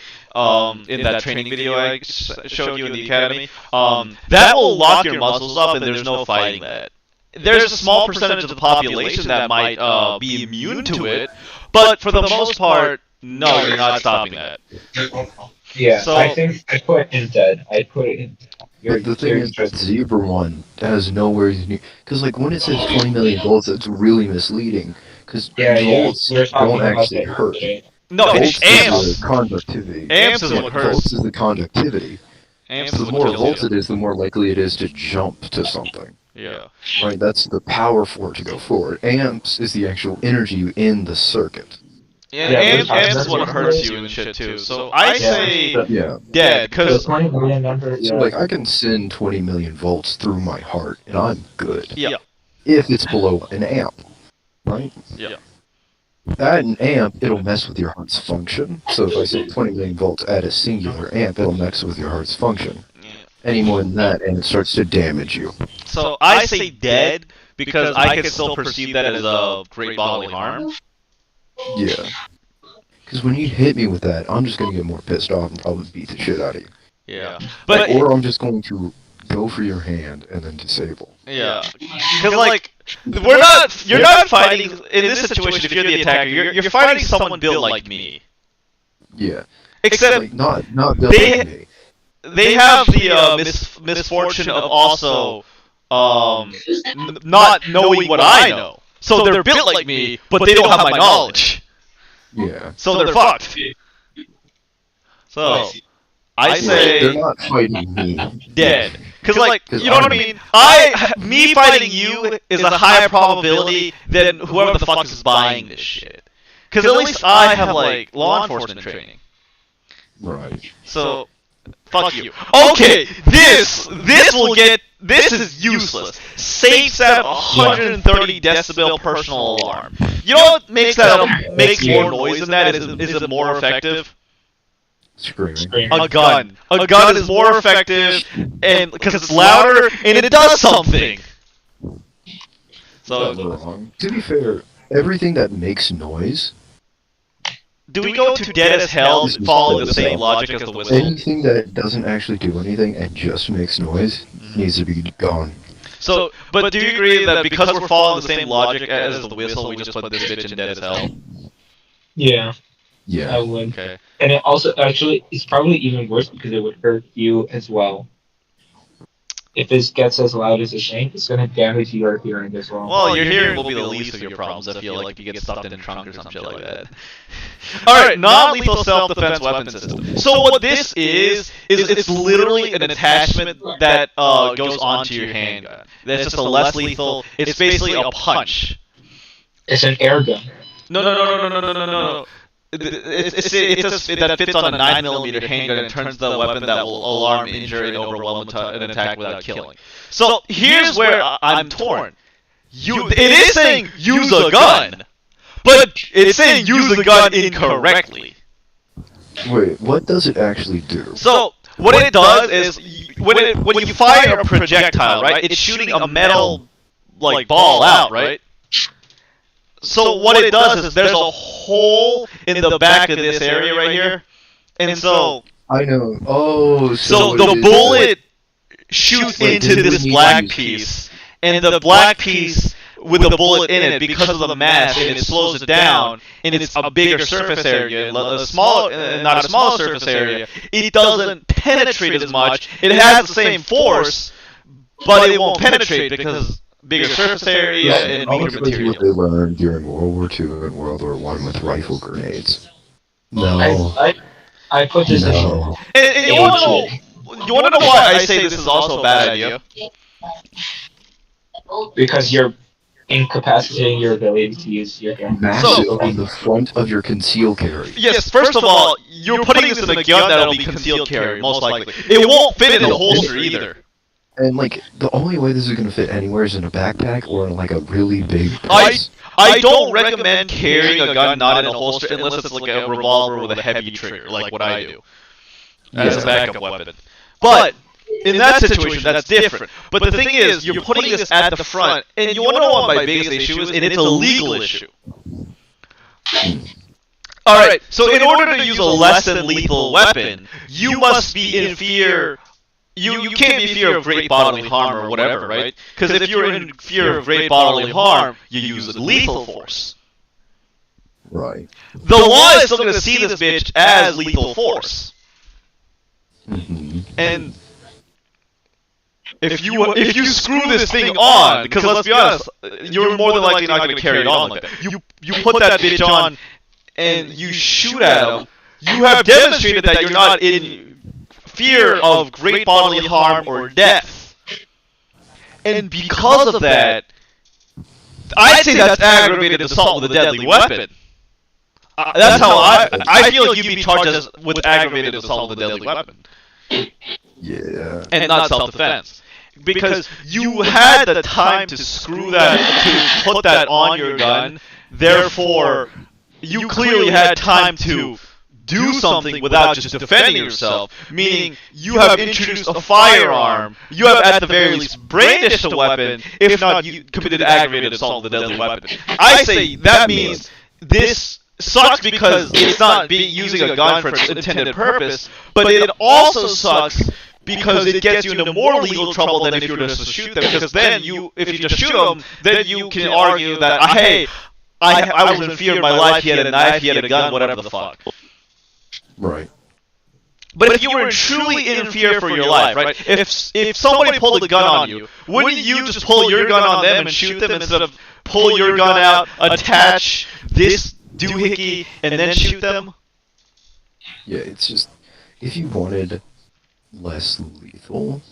in that training video I showed you in the academy, that will lock your muscles up, and there's no fighting that. There's a small percentage of the population that might be immune to it, but for the most part, no, you're not stopping that. Yeah, so, I think I put it in dead. I put it in. But the thing is, that Zebra one has nowhere near. Because, like, when it says 20 million volts, it's really misleading. Because volts don't actually hurt. No, volts it's amps. is the conductivity. Amps is what hurts. Volts is the conductivity. Amps so the more volts it is, the more likely it is to jump to something. Yeah. Right, that's the power for it to go forward. Amps is the actual energy in the circuit. Yeah, amps is what hurts you and shit too. So I say dead, because so, like I can send 20 million volts through my heart, and I'm good. Yeah. If it's below an amp, right? Yeah. At an amp, it'll mess with your heart's function. So if I say 20 million volts at a singular amp, it'll mess with your heart's function. Any more than that, and it starts to damage you. So I say dead because I can still perceive that as a great bodily harm. Yeah. Because when you hit me with that, I'm just going to get more pissed off and probably beat the shit out of you. Yeah. But or I'm just going to go for your hand and then disable. Yeah. Because, like, you're not fighting, in this situation, if you're the attacker, you're fighting someone built like me. Yeah. Except, like, not built like me. They have the misfortune of also not knowing what I know. So they're built like me, but they don't have my knowledge. Yeah. So they're fucked. So I say they're not fighting me. Dead. Because, like, you know what I mean? Me fighting you is a higher probability than whoever the fuck is buying this shit. Because at least I have, like, law enforcement training. Right. So, fuck you. Okay, this is useless. Safe at 130 decibel personal alarm. You know what makes more noise than that? Is it more effective? Screaming. A gun. A gun is more effective, and because it's louder and it does something. So, to be fair, everything that makes noise. Do we go to dead as hell following the same logic as the whistle? Anything that doesn't actually do anything and just makes noise needs to be gone. So, but do you agree that because we're following the same logic as the whistle, we just put this bitch in dead as hell? Yeah. Yeah. I would. Okay. And it also, actually, it's probably even worse because it would hurt you as well. If this gets as loud as a shank, it's going to damage your hearing as well. Well, your hearing will be the least of your problems, I feel like, if you get stuffed in a trunk or some shit like that. Alright, non-lethal self-defense weapon system. So what this is it's literally an attachment that goes onto your handgun. That's just a less lethal, it's basically a punch. It's an air gun. No. That fits on a 9mm handgun and turns the weapon that will alarm, injure, and overwhelm an attack without killing. So here's where I'm torn. It is saying use a gun, but it's saying use the gun incorrectly. Wait, what does it actually do? So what it does is when you fire a projectile, right? It's shooting a metal like ball out, right? So what it does is there's a hole in the back of this area right here, and so I know. Oh, so the bullet shoots into this black piece, and the black piece with the bullet in it, because of the mass, and it slows it down, and it's a bigger surface area, not a small surface area. It doesn't penetrate as much. It has the same force, but it won't penetrate because bigger surface area and all bigger of what material. they learned during World War II and World War I with rifle grenades. No. I put this No. And you want to know why I say this is also a bad idea? because you're incapacitating your ability to use your gun. Massive on the front of your concealed carry. Yes, first of all, you're putting this in a gun that'll be concealed carry, most likely. It won't fit in a holster either. And, like, the only way this is going to fit anywhere is in a backpack or in, like, a really big place. I don't recommend carrying a gun not in a holster unless it's like a revolver with a heavy trigger, like what I do, as a backup weapon. But in that situation, that's different. But the thing is, you're putting this at the front, and you want to know what my biggest issue is, and it's a legal issue. Alright, so in order to use a less than lethal weapon, you must be in fear. You can't be in fear of great bodily harm or whatever, right? Because if you're in fear of great bodily harm, you use lethal force. Right. The law is still going to see this bitch as lethal force. Mm-hmm. And if you screw this thing on, because let's be honest, you're more than likely not going to carry it on like that. You put that bitch on and you shoot at him. You have demonstrated that you're not in fear of great bodily harm or death. And because of that, I'd say that's aggravated assault with a deadly weapon. That's how I feel like you'd be charged with aggravated assault with a deadly weapon. Yeah. And not self-defense. Because you had the time to screw that, to put that on your gun, therefore, you clearly had time to do something without just defending yourself, meaning you have introduced a firearm, you have at the very least brandished a weapon, if not you committed aggravated assault with a deadly weapon. I say that means this sucks because it's not using a gun for its intended purpose, but it also sucks because it gets you into more legal trouble than if you were just to shoot them, because then if you just shoot them, then you can argue that, hey, I was in fear of my life, he had a knife, he had a gun, whatever the fuck. Right. But if you were truly in fear for your life, right? If somebody pulled a gun on you, wouldn't you just pull your gun on them and shoot them instead of pull your gun out, attach this doohickey, and then shoot them? Yeah, it's just, if you wanted less lethal,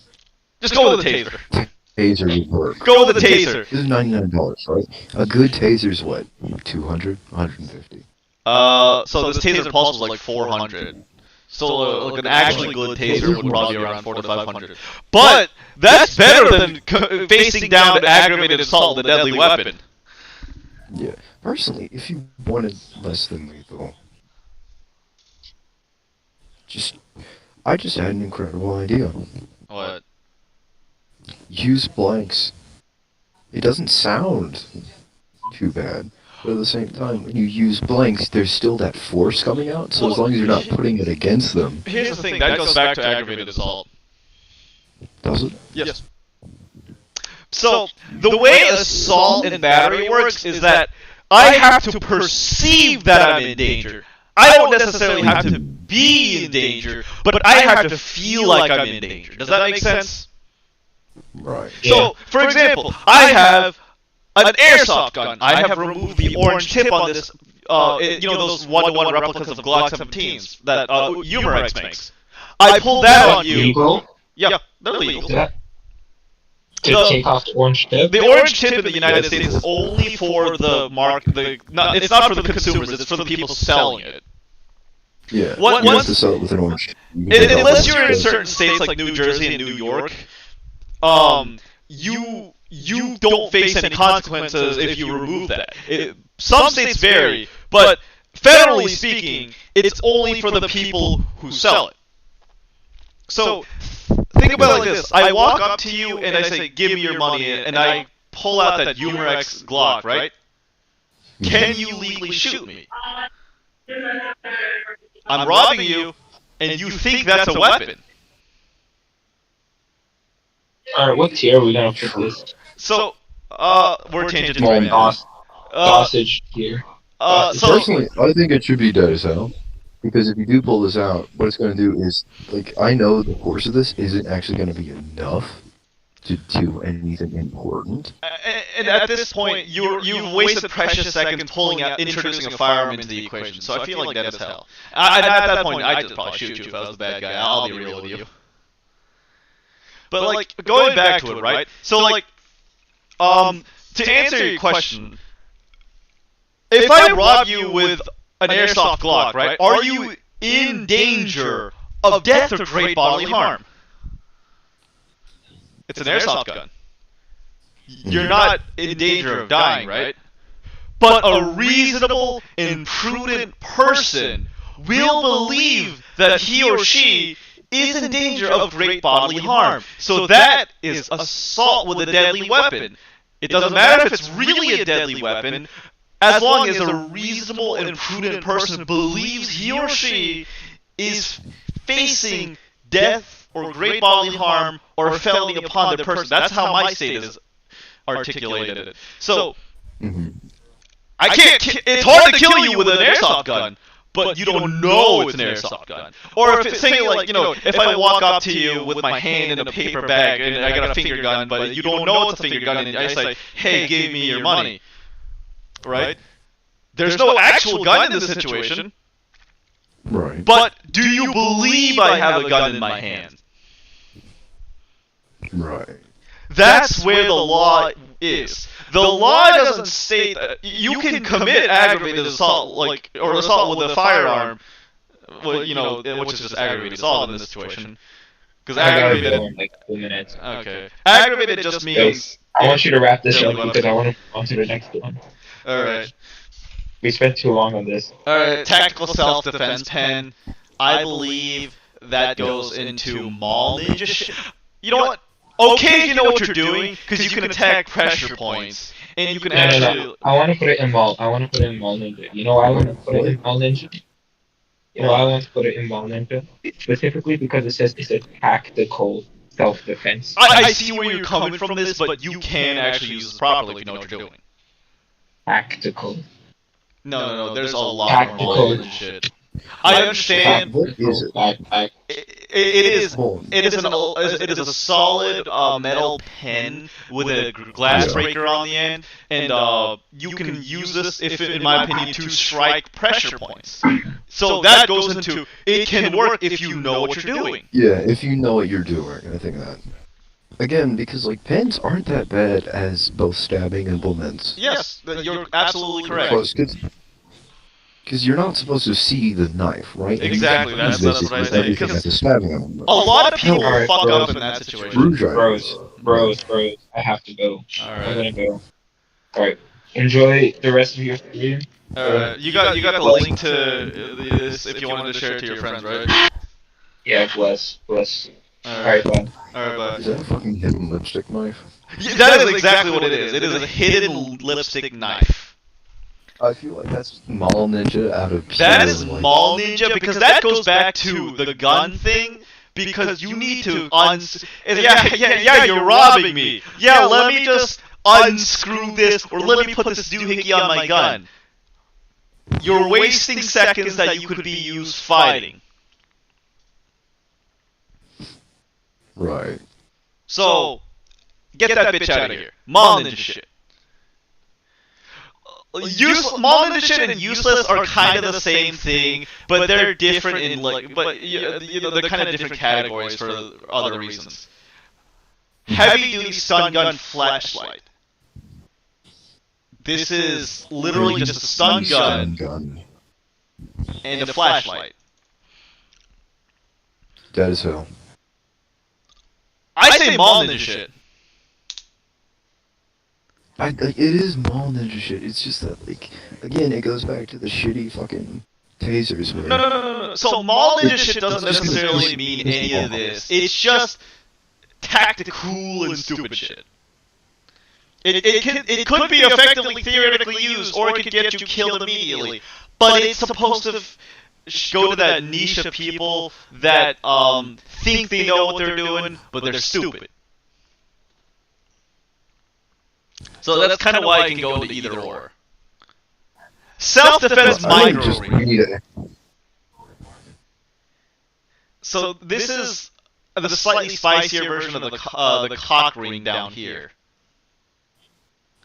Just go with the taser. Taser would work. Go with the taser. This is $99, right? A good taser's what? 200, 150. So this taser pulse was like 400. So like an actually good taser would probably be around 400 to 500. But that's better than facing down to aggravated assault with a deadly weapon. Yeah. Personally, if you wanted less than lethal, I just had an incredible idea. What? Use blanks. It doesn't sound too bad, but at the same time, when you use blanks, there's still that force coming out, so as long as you're not putting it against them... Here's the thing, that goes back to aggravated assault. Does it? Yes. So, the way assault and battery works is that I have to perceive that I'm in danger. I don't necessarily have to be in danger, but I have to feel like I'm in danger. Does that make sense? Right. So, for example, I have an airsoft gun. I have removed the orange tip on this, those one-to-one replicas of Glock 17s that Humorex makes. I pull that on you. Legal? Yeah, they're legal. To take off the orange tip? The orange tip in the United States is only for the it's not for the consumers, it's for the people selling it. Yeah, Once- you have to sell it with an orange. Unless you're in certain states like New Jersey and New York, you don't face any consequences if you remove that. Some states vary, but federally speaking, it's only for the people who sell it. So, think about it like this. I walk up to you and I say, give me your money, and I pull out that Humorex Glock, right? Can you legally shoot me? I'm robbing you, and you think that's a weapon. Alright, what tier are we gonna put this? So, we're changing it right now. Dosage tier. Personally, I think it should be dead as hell. Because if you do pull this out, what it's going to do is, I know the course of this isn't actually going to be enough to do anything important. And at this point, you've wasted precious seconds introducing a firearm into the equation. So I feel like dead as hell. And at that point, I'd just probably shoot you if I was the bad guy. I'll be real with you. But going back to it, right? So to answer your question, if I rob you with an airsoft Glock, right? Are you in danger of death or great bodily harm? It's an airsoft gun. You're not in danger of dying, right? But a reasonable and prudent person will believe that he or she is in danger of great bodily harm. So that is assault with a deadly weapon. It doesn't matter if it's really a deadly weapon, as long as a reasonable and prudent person believes he or she is facing death or great bodily harm or a felony upon the person. That's how my state is articulated it. So, I can't. It's hard to kill you with an airsoft gun, but you don't know it's an airsoft gun. Or if it's saying if I walk up to you with my hand in a paper bag and I got a finger gun, but you don't know it's a finger gun, and I say, "Hey, give me your money." Right? There's no actual gun in this situation. Right. But do you believe I have a gun in my hand? Right. That's where the law is. The law doesn't state that you can commit aggravated assault, or assault with a firearm, which is just aggravated assault in this situation. Because aggravated in 2 minutes. Okay. Aggravated just means. I want you to wrap this up because I want to move on to the next one. Alright. We spent too long on this. Alright, tactical self-defense pen. I believe that goes into mall ninja shit. You know what? Okay if you know what you're doing, because you can attack pressure points. And you can actually... I want to put it in mall. Ninja. You know why I want to put it in mall ninja? Specifically because it says it's a tactical self-defense. I see where you're coming from this, but you can actually use this properly if you know what you're doing. Tactical. No, there's a lot more than shit. I understand. What is it? It is a solid metal pen with a glass breaker on the end, and you can use this, in my opinion, to strike pressure points. So that goes into it can work if you know what you're doing. Yeah, if you know what you're doing, I think that. again, because like pens aren't that bad as both stabbing implements. Yes, you're absolutely correct. Because you're not supposed to see the knife, right? Exactly, And you that's use what I basically say. everything as a stabbing implement. A lot of people Alright, fuck bros. up in that situation. Screwdrivers. Bros, I have to go. I'm Alright. gonna go. Alright. Enjoy the rest of your stream. Alright. You got the link to this if you wanted to share it to your friends, right? Yeah, bless. Alright, Alright. bye. Alright, bye. Is that a fucking hidden lipstick knife? Yeah, that is exactly what it is. It is a hidden lipstick knife. I feel like that's Mall Ninja out of That pure, is like- Mall Ninja because that goes back to the gun thing. Because you need to yeah, you're robbing me. Yeah, let me just unscrew this or let me put this doohickey on my gun. You're wasting seconds that you could be used fighting. Right. So, get that bitch out of here. Mall Ninja shit. Mall Ninja shit and useless are kind of the same thing, but they're different in they're kind of different categories for other reasons. Heavy duty stun gun flashlight. This is literally just a stun gun and a flashlight. Dead as hell. I say Mall Ninja shit. It is Mall Ninja shit. It's just that, like, again, it goes back to the shitty fucking tasers. Where No. So Mall Ninja shit doesn't necessarily mean any of this. It's just tactical and stupid shit. It could be effectively theoretically used, or it could get you killed immediately. But it's supposed to go to that niche of people that think they know what they're doing, but they're stupid. So that's kind of why I can go into either or. Self-defense micro ring. So this is the slightly spicier version of the cock ring down here.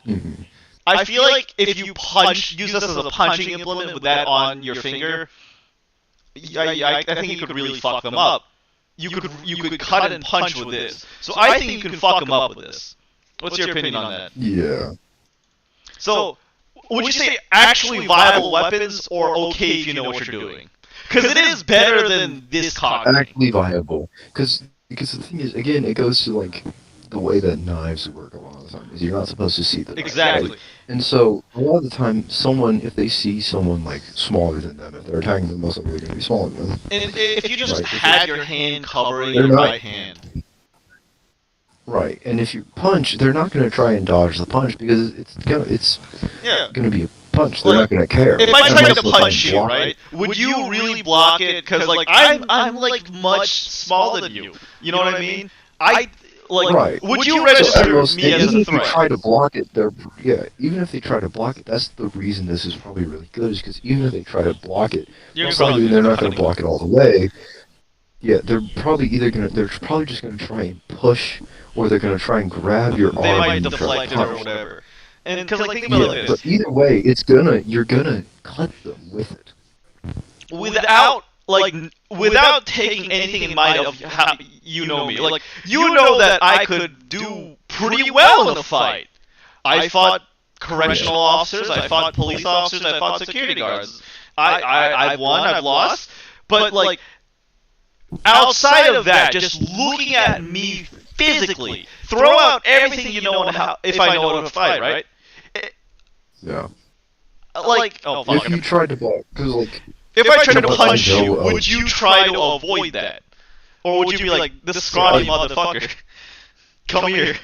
Mhm. I feel like if you use this as a punching implement with that on your finger, I think you could really fuck them up. You could cut and punch with this. So I think you can fuck them up with this. What's your opinion on that? Yeah. So, would you say actually viable weapons or okay if you know what you're doing? Because it is better than this cock ring. Actually viable. Because the thing is, again, it goes to, like, the way that knives work a lot of the time. Is you're not supposed to see the knife, Exactly. right? And so, a lot of the time, if they see someone, like, smaller than them, if they're attacking them, most likely they're going to be smaller than them. And if you just Right. had your hand covering They're your not- right hand. Right, and if you punch, they're not going to try and dodge the punch because it's Yeah. going to be a punch. They're Like, not going to care. If I tried Unless to they punch can you, block right, it. would you really block it? Because like I'm like much smaller than you. You know what I mean? Right. Would you So register at most, me as even a if you threat? try to block it, even if they try to block it, that's the reason this is probably really good, is because even if they try to block it, You're probably they're not going to block it all the way. Yeah, they're probably just going to try and push, or they're going to try and grab your They arm might and try deflect to it or punch. whatever. And because like think about it Yeah, like but this, either way, you're gonna cut them with it. without taking anything in mind of how you know me, like you know that I could do pretty well in a fight. I fought correctional officers, I fought police officers, I fought security guards. I've won, I've lost, but like outside of that, just looking at me physically, throw out everything you know on how if I know how to fight, right? Yeah. Like, oh fuck. If you tried to block, because like, If I tried to But punch I know you, of- would you try to avoid that? Or would you be like, this scrawny motherfucker, come here?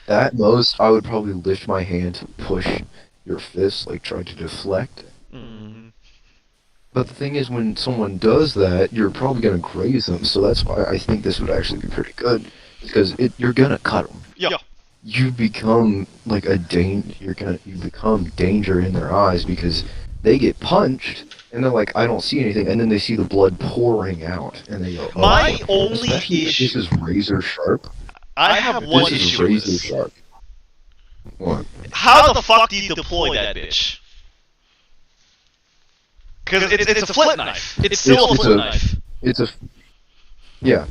at most, I would probably lift my hand to push your fist, like try to deflect. But the thing is, when someone does that, you're probably gonna graze them. So that's why I think this would actually be pretty good, because you're gonna cut them. Yeah. You become like you become danger in their eyes because they get punched and they're like, I don't see anything, and then they see the blood pouring out and they go, oh, My fuck. only Especially if issue- this is razor sharp. I have one This is issue with razor this. sharp. What? How the fuck do you deploy that bitch? Because it's a flip knife. It's still a It's flip a- knife. It's a yeah.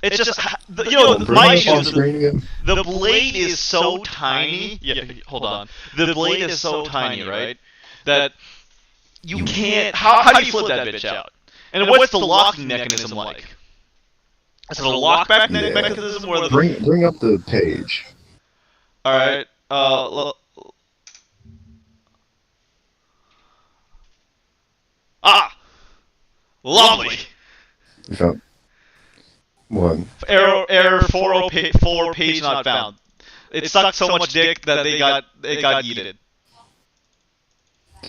It's just Bring my it issue up on is screen again. the blade is so tiny. Yeah, hold on. The blade is so tiny, right? That you can't. How do you flip that bitch out? And what's the locking mechanism like? Is it a lockback mechanism where the? Bring up the page. All right. Lovely. You found one. Error 4 page not found. It sucked so much dick that it got yeeted.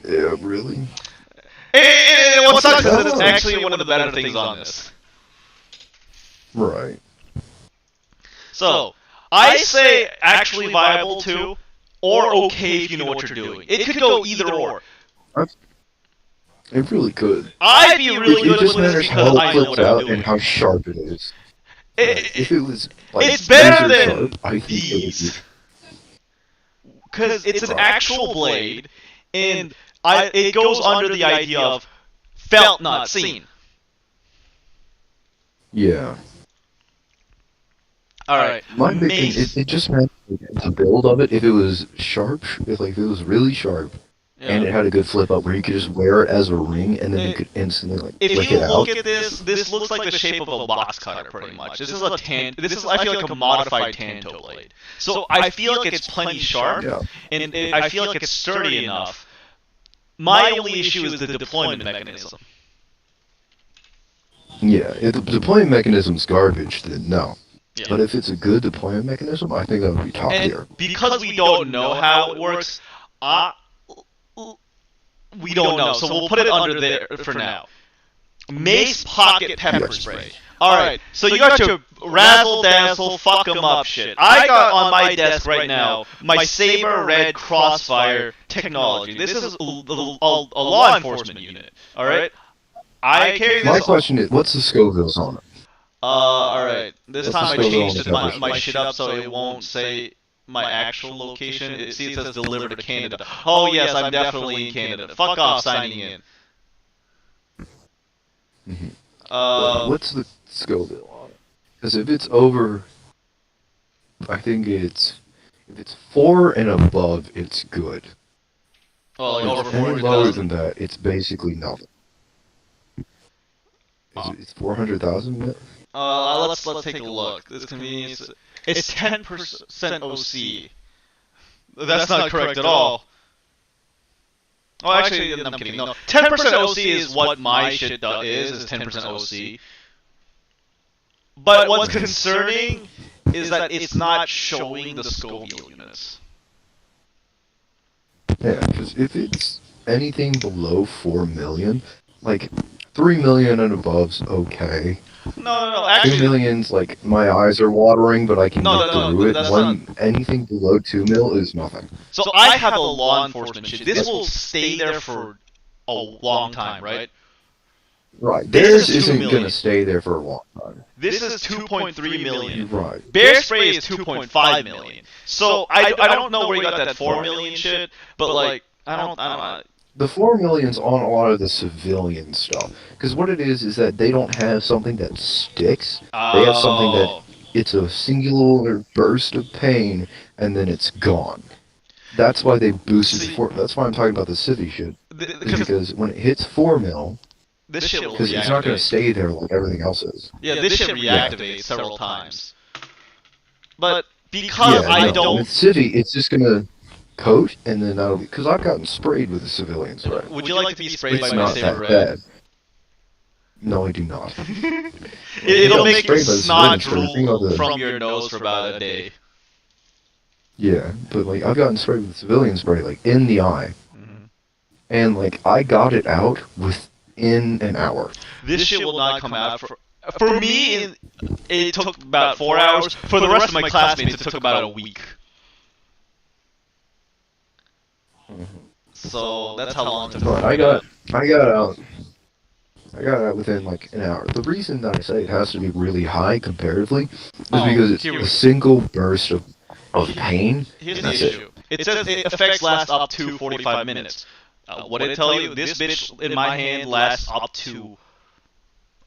Yeah, really? And what sucks is that it's actually one of the better things on this. Right. So, I say actually viable too, or okay if you know what you're doing. It could go either or. It really could. I'd be really good with this because I know flips what I'm out doing. and how sharp it is. If it was like It's better laser than sharp, I think these. it Because it's an actual blade, and it goes under the idea of felt not seen. Yeah. Alright. My big thing, it just meant the build of it. If it was sharp, if it was really sharp, and it had a good flip up where you could just wear it as a ring, and then you could instantly flick it out. If you look at this looks like the shape of a box cutter, pretty much. This is I feel like a modified Tanto blade. So I feel like it's plenty sharp, and I feel like it's sturdy enough. My only issue is the deployment mechanism. Yeah, if the deployment mechanism's garbage, then no. Yeah. But if it's a good deployment mechanism, I think that would be top tier. Because we don't know how it works, we don't know, so we'll put it under there for now. Mace Pocket Pepper Spray. Alright, so you got your razzle dazzle, fuck 'em up shit. I got on my desk right now my Saber Red Crossfire technology. This is a law enforcement unit, alright? I carry this. My question is, what's the Scovilles on it? Alright. This What's time the I Scoville changed on the my pepper shit up so it won't say my actual location. It says delivered to Canada. Oh yes, I'm definitely in Canada. Fuck off signing in. What's the Scoville on it? Because if it's over, I think if it's 4 and above, it's good. Well, like If over it's any lower 400,000. than that, it's basically nothing. It's 400,000? Let's take a look. This convenience. It's 10% OC. That's not correct at all. Oh, actually, I'm kidding. No, 10% OC is what my shit is 10% OC. But what's concerning is that it's not showing the Scoville units. Yeah, because if it's anything below 4 million, like 3 million and above's okay. No. 2 Actually, million's like my eyes are watering, but I can No, get no, through it. that's Anything below 2 mil is nothing. so I have a law enforcement shit. This will stay there for a long time, right? Right. This Theirs is 2 isn't million. gonna stay there for a long time. This is 2.3 million. Right. Bear Spray is 2.5 million. So I don't know where you got that 4 million shit, but like I don't. The 4 million's on a lot of the civilian stuff. Because what it is that they don't have something that sticks. They have something that it's a singular burst of pain, and then it's gone. That's why they boosted that's why I'm talking about the civvy shit. Because when it hits 4 mil, This shit will because it's not going to reactivate. stay there like everything else is. Yeah, this shit reactivates several times. But because I don't. With civvy, it's just going to coat, and then that'll be... Because I've gotten sprayed with a civilian spray. Would you like to be sprayed by It's my not Saber that Red? bad. No, I do not. It'll make Sprayed you by the snot civilian spray. Think of drool the- from your nose for about a day. Yeah, but like I've gotten sprayed with civilian spray like in the eye, and like I got it out within an hour. This shit will not come out for me. It took about 4 hours. For the rest of my classmates, it took about a week. So that's how long it took. But I got out within like an hour. The reason that I say it has to be really high comparatively is because it's a single burst of pain. Here's and the that's issue. It says it effects last up to 45 minutes. What did it tell you? This bitch in my hand lasts up to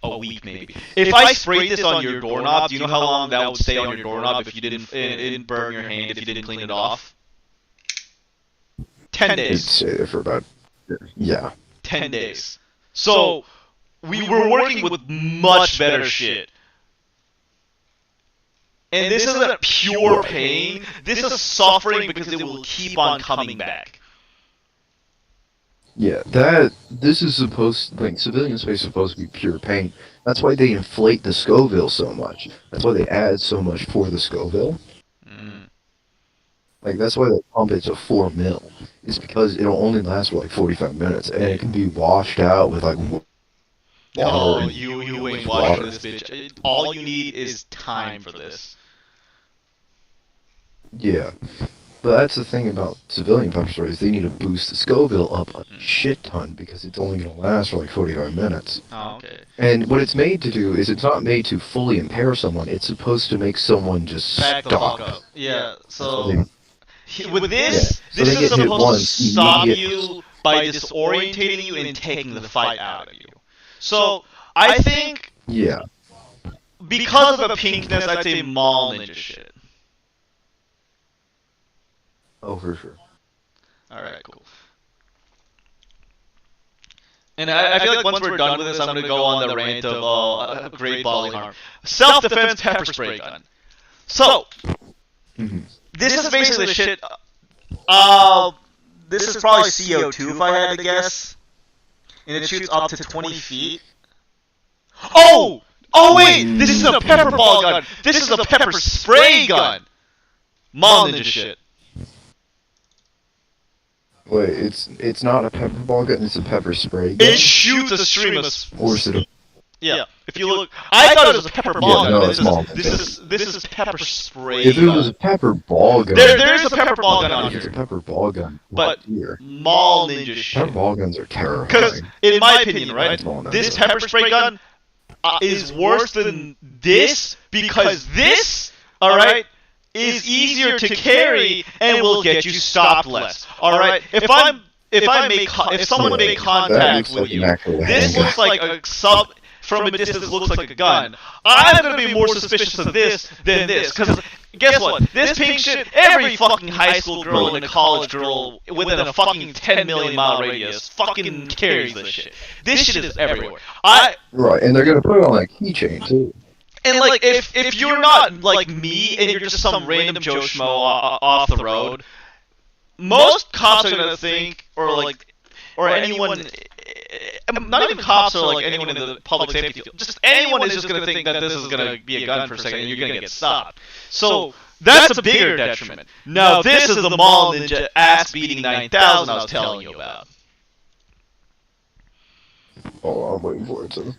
a week maybe. If I sprayed this on your doorknob, do you know how long that would stay on your doorknob if you didn't burn your hand, if you didn't clean it off? 10 It'd days. stay there for about 10 days. So we were working with much better shit. And this isn't pure pain. This is suffering because it will keep on coming back. Yeah, this is supposed, like, civilian space is supposed to be pure pain. That's why they inflate the Scoville so much. That's why they add so much for the Scoville. Like, that's why they pump it to 4 mil. It's because it'll only last for like 45 minutes, and it can be washed out with like water. Oh, you ain't watching this bitch. All you need is time for this. Yeah. But that's the thing about civilian pepper spray is they need to boost the Scoville up a shit ton because it's only going to last for like 45 minutes. Oh, okay. And what it's made to do is it's not made to fully impair someone. It's supposed to make someone just Back the stop. fuck up. Yeah, so They- with this, So this they is get hit supposed to once, stop immediate- you by disorientating you and taking the fight out of you. So I think Yeah. because of the pinkness, I'd say mall ninja shit. Oh, for sure. Alright, cool. And I feel like once we're done with this, I'm going to go on the rant of great bodily harm. Self-defense pepper spray gun. So, this is basically the shit. This is probably CO2 if I had to guess. And it shoots up to 20 feet. Oh! Oh wait! This is a pepper ball gun! This is a pepper spray gun! Mall ninja shit. Wait, it's not a pepper ball gun, it's a pepper spray gun? It shoots a stream of... Or is it a... Yeah. If you look... I thought it was a pepper ball gun. no, but it's small. This is pepper spray If it gun. was a pepper ball gun... There's a pepper ball gun on If it's a here. pepper ball gun, But here. mall ninja Pepper shit. ball guns are Because, terrifying. in my opinion, right, Small numbers. this pepper spray gun is worse than this because this, alright, is easier to carry and will get you stopped less. Alright? If someone made contact looks with like you, an actual this handgun. looks like a sub... From a distance, looks like a gun. I'm gonna be more suspicious of this than this, because guess what? This pink shit, every fucking high school girl and a college girl within a fucking 10 million mile radius fucking carries this shit. This shit is everywhere. Right, and they're gonna put it on a keychain, too. And like, if you're not like me and you're just some random Joe Schmo off the road, most cops are gonna think, or anyone. Not even cops or like anyone in the public safety field. Just anyone is just going to think that this is going to be a gun for a second and you're going to get stopped. So that's a bigger detriment. Now this is the mall ninja ass beating 9000 I was telling you about. Oh, I'm waiting for it, too.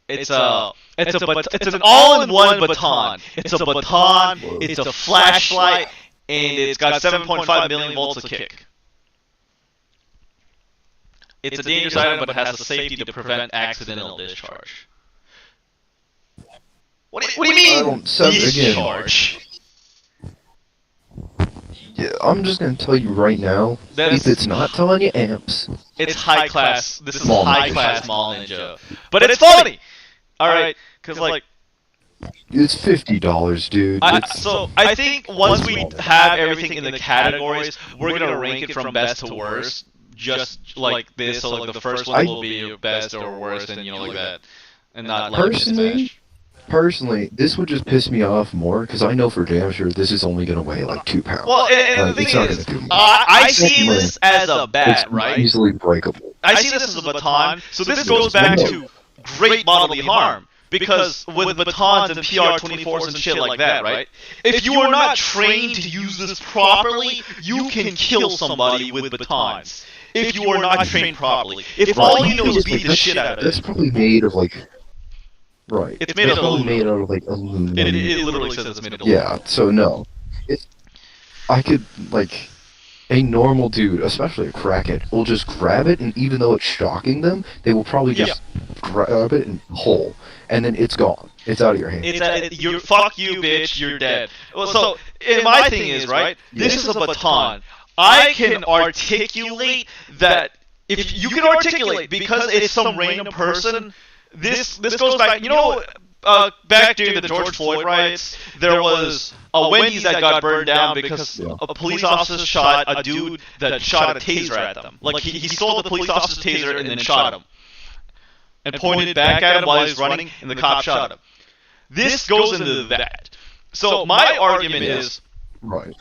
It's an all-in-one baton. It's a baton. It's a flashlight, and it's got 7.5 million volts of kick. It's a dangerous item, but it has the safety to prevent accidental discharge. What do you mean, discharge? Yeah, I'm just gonna tell you right now, if it's not telling you amps... It's high class. This is Mall high ninja. class mall ninja. But it's funny! Alright, because like... It's $50, dude. So I think once we have everything in the categories, we're going to rank it from best to worst. Just like this, so like the first one will be best or worst, and like that, and not like Personally, this would just piss me off more because I know for damn sure this is only gonna weigh like 2 pounds. Well, and the it's thing not is, gonna do much. I see this as a bat, It's right? easily breakable. I see this as a baton, so this goes back to great bodily harm. Because with batons and PR-24s and shit like that, right? If you are not trained to use this properly, you can kill somebody with batons. If you are not trained properly. If all you know is beat the shit out of That's it. probably made of like... Right. It's made of probably aluminum. made out of like aluminum. It literally says it's made of aluminum. Yeah, so no. I could, like... A normal dude, especially a crackhead, will just grab it, and even though it's shocking them, they will probably just grab it and pull, and then it's gone. It's out of your hand. Fuck you, bitch, you're dead. Well, so, and my thing is, right, this is a baton. I can articulate that, if you can articulate, because it's some random person, this goes back. Back during the George Floyd riots, there was a Wendy's that got burned down because a police officer shot a dude that shot a taser at them. Like he stole the police officer's taser and then shot him, and pointed back at him while he was running, and the cop shot him. This goes into that. So my argument is, Right.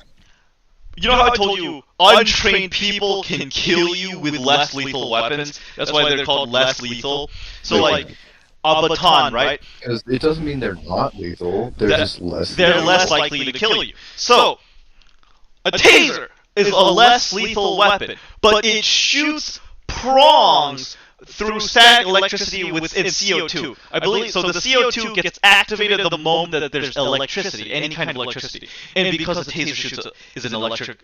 you know how I told you untrained people can kill you with less lethal weapons? That's why they're called less lethal. So like a baton, right? Because it doesn't mean they're not lethal. They're just less. They're less likely to kill you. So a taser is a less lethal weapon, but it shoots prongs through static electricity with its CO2. I believe so. The CO2 gets activated at the moment that there's electricity, any kind of electricity, and because the taser shoots is an electric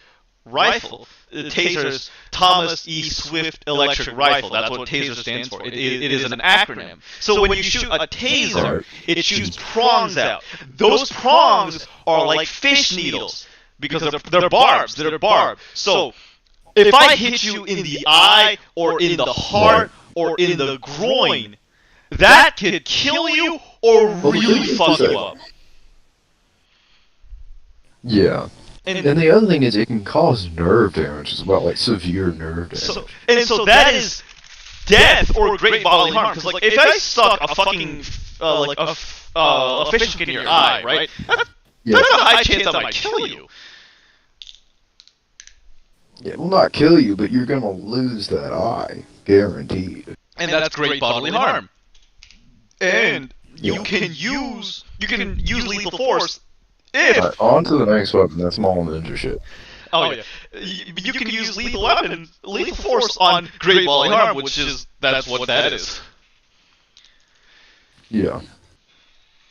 rifle. The taser is Thomas E. Swift Electric Rifle. That's what taser stands for. It is an acronym. So when you shoot a taser, it shoots prongs out. Those prongs are like fish needles because they're barbs. They're barbed. So if I hit you in the eye or in the heart or in the groin, that could kill you or really fuck you up. Yeah. And the other thing is it can cause nerve damage as well, like severe nerve damage. So that is death or great bodily harm. Because like if I stuck a fucking a fish hook in your eye, right? That's a high chance I might kill you. Yeah, it will not kill you, but you're gonna lose that eye, guaranteed. And that's great bodily harm. And you can use lethal force if on to the next weapon. That's small ninja shit. Oh yeah, you can use lethal force on great bodily harm, that's what that is. Yeah.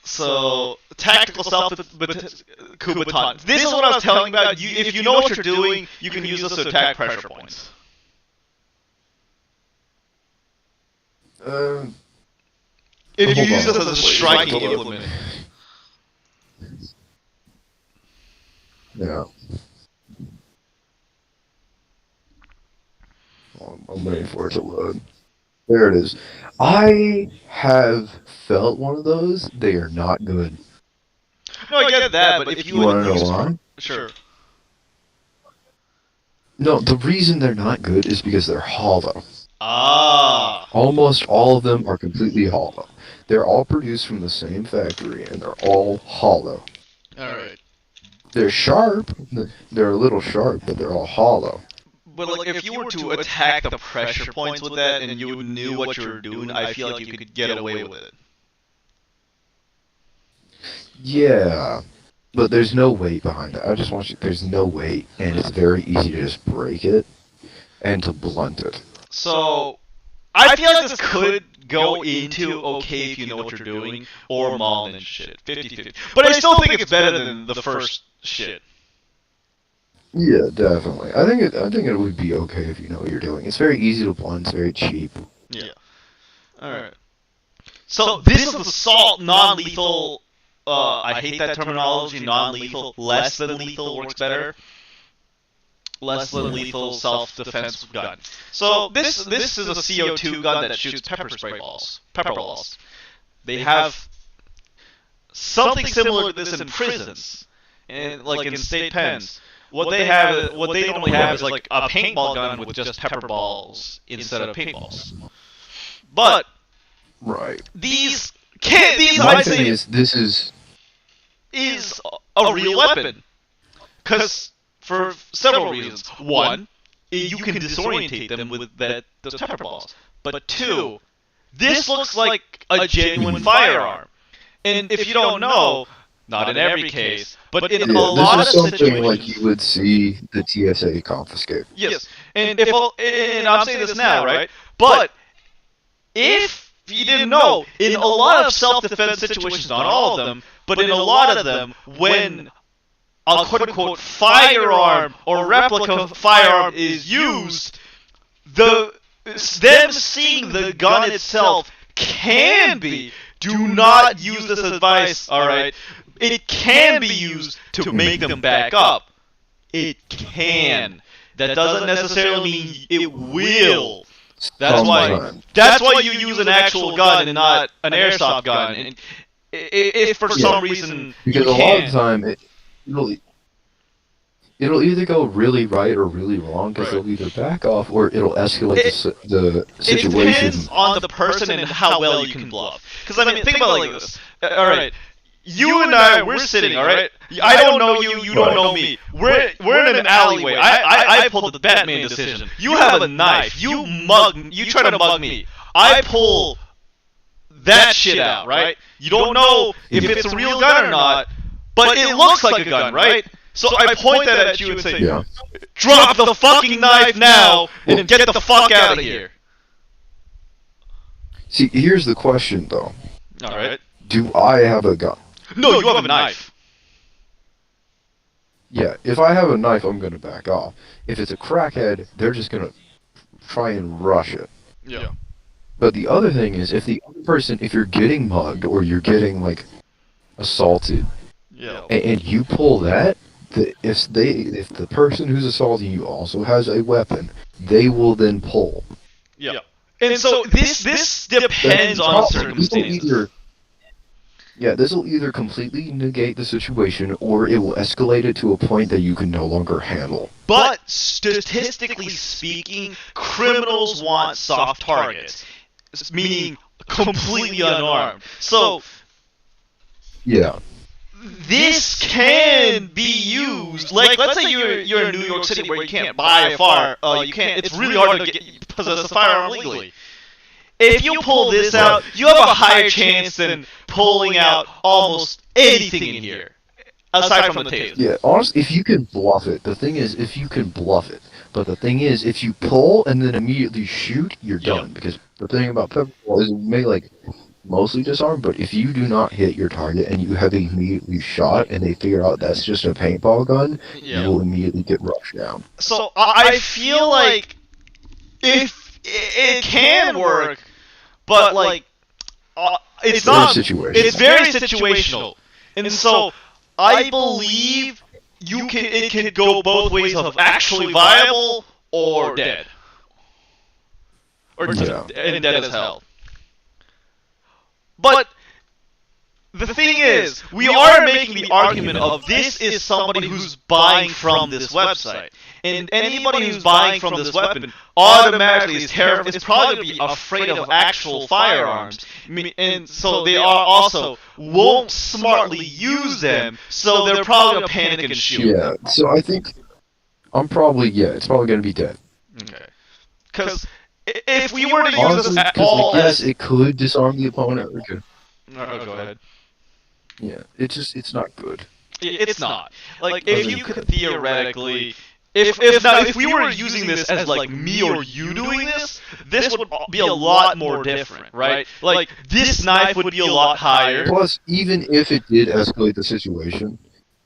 So tactical coup baton. This is what I was telling you about. If you know what you're doing, you can use this to attack pressure points. If you use this as a striking implement. Yeah. I'm waiting for it to load. There it is. I have felt one of those. They are not good. No, I get that, but if you want to know why? Sure. No, the reason they're not good is because they're hollow. Ah. Almost all of them are completely hollow. They're all produced from the same factory, and they're all hollow. Alright. They're sharp. They're a little sharp, but they're all hollow. But like, if you were to attack the pressure points with that, and you knew what you were doing, I feel like you could get away with it. Yeah, but there's no weight behind it. I just want you. There's no weight, and it's very easy to just break it and to blunt it. So, I feel like this could go into okay if you know what you're doing, or mall and shit, 50-50. But I still think it's better than the first shit. Yeah, definitely. I think it would be okay if you know what you're doing. It's very easy to blunt. It's very cheap. Yeah. All right. So this is the assault non-lethal. I hate that terminology. Non-lethal, less than lethal works better. Less than lethal self-defense gun. So this is a CO2 gun that shoots pepper balls. They have something similar to this in prisons, and like in state pens. What they normally have is like a paintball gun with just pepper balls instead of paintballs. But right, these I'd say this is a real weapon, because for several reasons. One, you can disorientate them with those pepper balls. But two, this looks like a genuine firearm. And if you don't know, not in every case, but in a lot of situations, this is something like you would see the TSA confiscate. Yes, and I'm saying this now, right? But if you didn't know, in a lot of self-defense situations, not all of them, but in a lot of them, when a quote-unquote firearm or replica firearm is used, them seeing the gun itself can be. Do not use this advice, alright? It can be used to make them back up. It can. That doesn't necessarily mean it will. That's why. Sometimes. That's why you use an actual gun and not an airsoft gun. And if for some reason Because you a lot of can't, the time it'll either go really right or really wrong because Right. they'll either back off or it'll escalate the it situation. depends on the person and how well you can bluff. Because I mean, think about it like this. All right. You and I, we're sitting, all right. I don't know you, you don't know me. We're in an alleyway. I pulled the Batman decision. You have a knife. You try to mug me. I pull that shit out, right? You don't know if it's a real gun or not, but it looks like a gun, right? So I point that at you and say, Yeah. drop the fucking knife now and get the fuck out of here. See, here's the question though: All right. do I have a gun? No, you have a knife. Yeah, if I have a knife, I'm gonna back off. If it's a crackhead, they're just gonna try and rush it. Yeah. But the other thing is, if the other person, if you're getting mugged or you're getting like assaulted, Yeah. and you pull that, if the person who's assaulting you also has a weapon, they will then pull. Yeah. And so this depends on circumstances. This will either completely negate the situation, or it will escalate it to a point that you can no longer handle. But statistically speaking, criminals want soft targets, meaning completely unarmed. So Yeah. this can be used. Like, let's say you're in New York City where you can't buy a fire. You can't. It's really hard to possess a firearm legally. If you pull this out, you have a higher chance than pulling out almost anything in here, aside from the taser. Yeah, honestly, if you can bluff it, the thing is, if you can bluff it. But the thing is, if you pull and then immediately shoot, you're done. Yep. Because the thing about pepperball is it may, like, mostly disarm, but if you do not hit your target and you have immediately shot and they figure out that's just a paintball gun, Yeah. you will immediately get rushed down. So I feel like if it can work, but like it's not. Situational. It's very situational, and so I believe it can go both ways of actually viable or dead, or Yeah. and dead as hell. But the thing is, we are making the argument of this is somebody who's buying from this website. And anybody who's buying from this weapon automatically is probably going to be afraid of actual firearms. And so they also won't smartly use them, so they're probably going to panic and shoot. Yeah, so I think it's probably going to be dead. Okay. Because if we were to use Honestly, this at 'cause, all like, yes, as... it could disarm the opponent. Or could, Oh, go ahead. yeah, it's not good. It's not. Like, if you could theoretically... If we were using this as like me or you doing this would be a lot more different, right? Like this knife would be a lot higher. Plus, even if it did escalate the situation,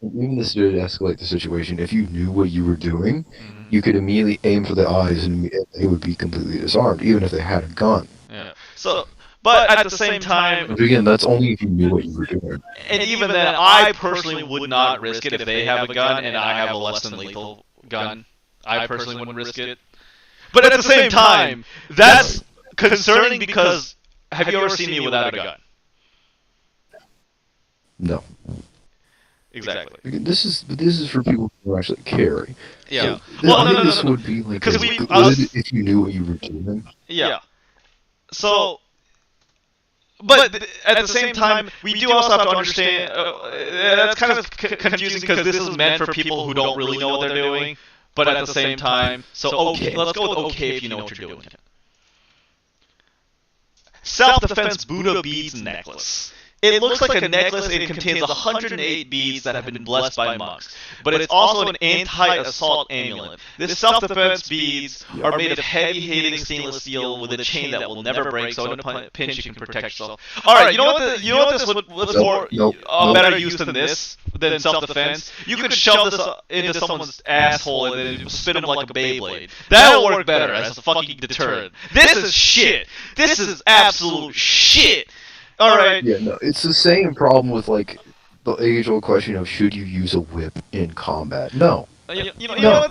if you knew what you were doing, you could immediately aim for the eyes and they would be completely disarmed, even if they had a gun. Yeah. So, but at the same time, But again, that's only if you knew what you were doing. and even then, I personally would not risk it if they have a gun and I have a less than lethal gun. I personally wouldn't risk it. But at the same time, that's concerning because have you ever seen me without a gun? No. Exactly. Again, this is for people who actually carry. Yeah. So, Well, I think no. this would be like 'Cause good if you knew what you were doing. Yeah. So, but at the same time, we do also have to understand. That's kind of confusing because this is meant for people who don't really know what they're doing. But at the same time, let's go with okay if you know what you're doing. Self-defense Buddha beads necklace. It looks like a necklace and it contains 108 beads that have been blessed by monks. But it's also an anti-assault amulet. This self-defense beads are made of heavy-hitting stainless steel with a chain that will never break, so in a pinch you can protect yourself. Alright, you know what this was more better use than this, than self-defense? You could shove this into someone's asshole and then spin them like a Beyblade. That'll work better as a fucking deterrent. This is shit! This is absolute shit! Alright. Yeah, no, it's the same problem with like the age-old question of should you use a whip in combat? No. You know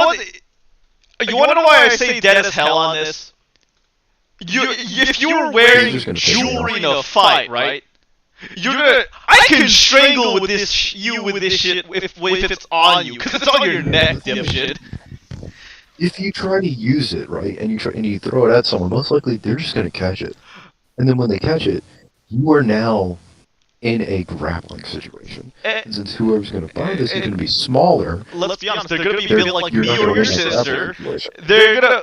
what? You want to know why I say dead as hell on this? If you were wearing jewelry in a fight, right? You're gonna. I can strangle with this shit if it's on you, because it's on your neck, dipshit. If you try to use it, right, and you throw it at someone, most likely they're just gonna catch it. And then when they catch it, you are now in a grappling situation. And since whoever's gonna buy this is gonna be smaller, let's be honest, they're gonna be built like me or your sister. Situation. They're gonna.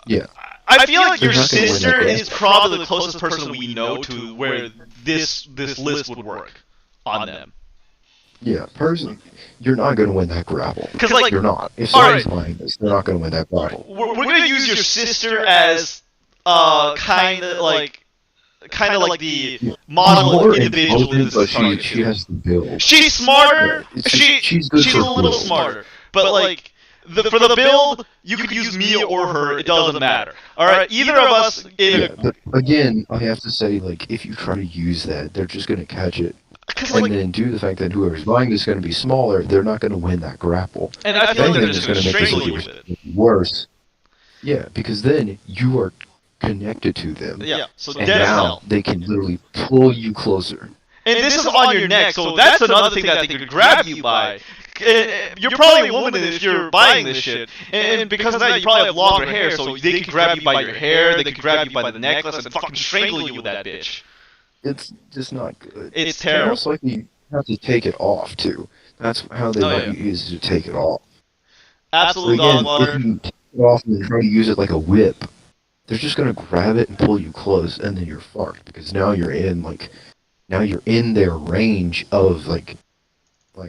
Yeah. I feel like your sister is probably the closest person we know to where this list would work on them. Yeah, personally, you're not going to win that grapple. Because, like, you're not. If someone's buying this, they're not going to win that grapple. We're going to use your sister as kind of like the model individual in this but she has the build. She's smarter. Yeah, she's good a for little build. smarter, but like. For the build, you could use me or her. It doesn't matter. All right, either of us. But again, I have to say, like, if you try to use that, they're just going to catch it. And then due to the fact that whoever's buying this is going to be smaller, they're not going to win that grapple. And I feel like they're just going to strangle you with it. Worse. Yeah, because then you are connected to them. Yeah. So and dead as now hell. they can literally pull you closer. And this is on your neck, so that's another thing that they could grab you by. You're probably a woman if you're buying this shit, and because of that, you probably have longer hair, so they could grab you by your hair, they could grab you by the necklace, and fucking strangle you with that bitch. It's just not good. It's terrible. Most likely, you have to take it off too. That's how they let you use it, to take it off. Absolute dog water. If you take it off and try to use it like a whip, they're just gonna grab it and pull you close, and then you're fucked because now you're in their range of like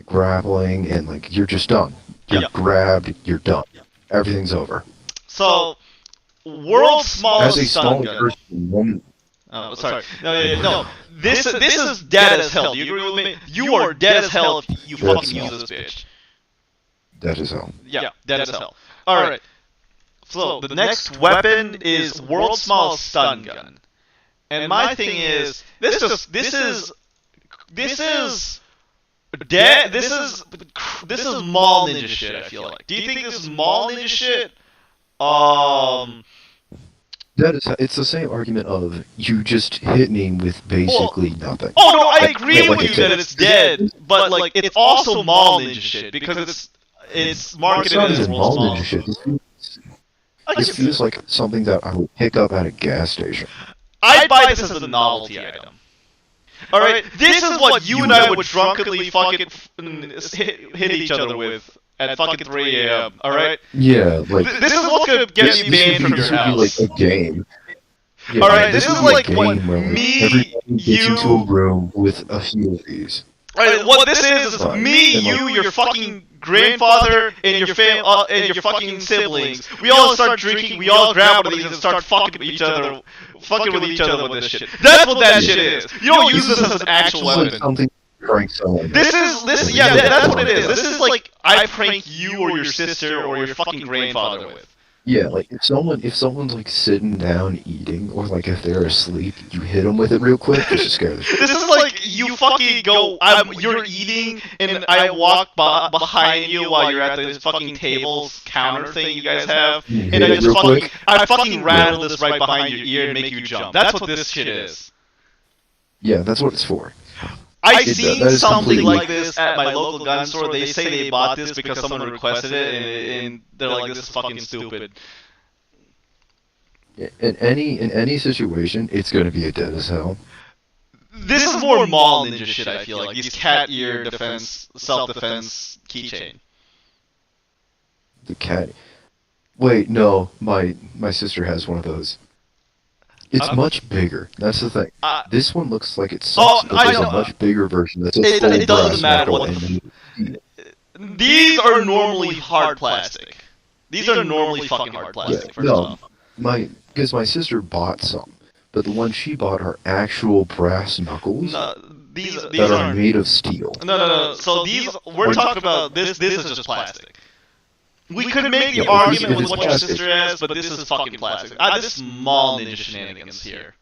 grappling, and like you're just done. You're grabbed, you're done. Everything's over. So, world's smallest stun gun. Person, oh, sorry. No. This is dead as hell. Do you agree with me? You are dead as hell if you fucking use this bitch. Dead as hell. Yeah, dead as hell. All right. So the next weapon is world's smallest stun gun, and my thing is this is mall ninja shit. I feel like. Do you think this is mall ninja shit? It's the same argument of you just hit me with basically nothing. Oh no, I agree with you that it's dead, but like it's also mall ninja shit because it's marketed as mall ninja shit. It feels like something that I would pick up at a gas station. I'd buy this as a novelty item. Alright, this is what you and I would drunkenly fucking hit each other with at fucking 3 a.m., alright? Yeah, like... This is what could get you banned from your house. This would be like a game. Yeah, alright, this is like what me, everybody gets into a room with a few of these. Right, what this is me, you, your fucking grandfather, and your fucking siblings. We all start drinking, we all grab one of these and start fucking with each other with this shit. That's what that shit is. You don't use this as an actual weapon. Something prank someone. That's what it is. This is like I prank you or your sister or your fucking grandfather with. Yeah, like if someone's like sitting down eating, or like if they're asleep, you hit them with it real quick just to scare the shit. This is like you fucking go. You're eating, and I walk behind you while you're at this fucking tables counter thing you guys have, and I fucking rattle this right behind your ear and make you jump. That's what this shit is. Yeah, that's what it's for. I seen something like this at my local gun store. They say they bought this because someone requested it, and they're like, "This is fucking stupid." In any situation, it's gonna be a dead as hell. This is more mall ninja shit. I feel like these cat ear self-defense keychain. The cat. Wait, no, my sister has one of those. It's much bigger. That's the thing. This one looks like it sucks, but there's a much bigger version that's it doesn't matter what These are normally hard plastic. These are normally fucking hard plastic. Yeah, because my sister bought some, but the ones she bought are actual brass knuckles that are made of steel. No. So we're talking about this. This is just plastic. We could make the argument with what your sister has, but this is fucking plastic. This is mall ninja shenanigans here.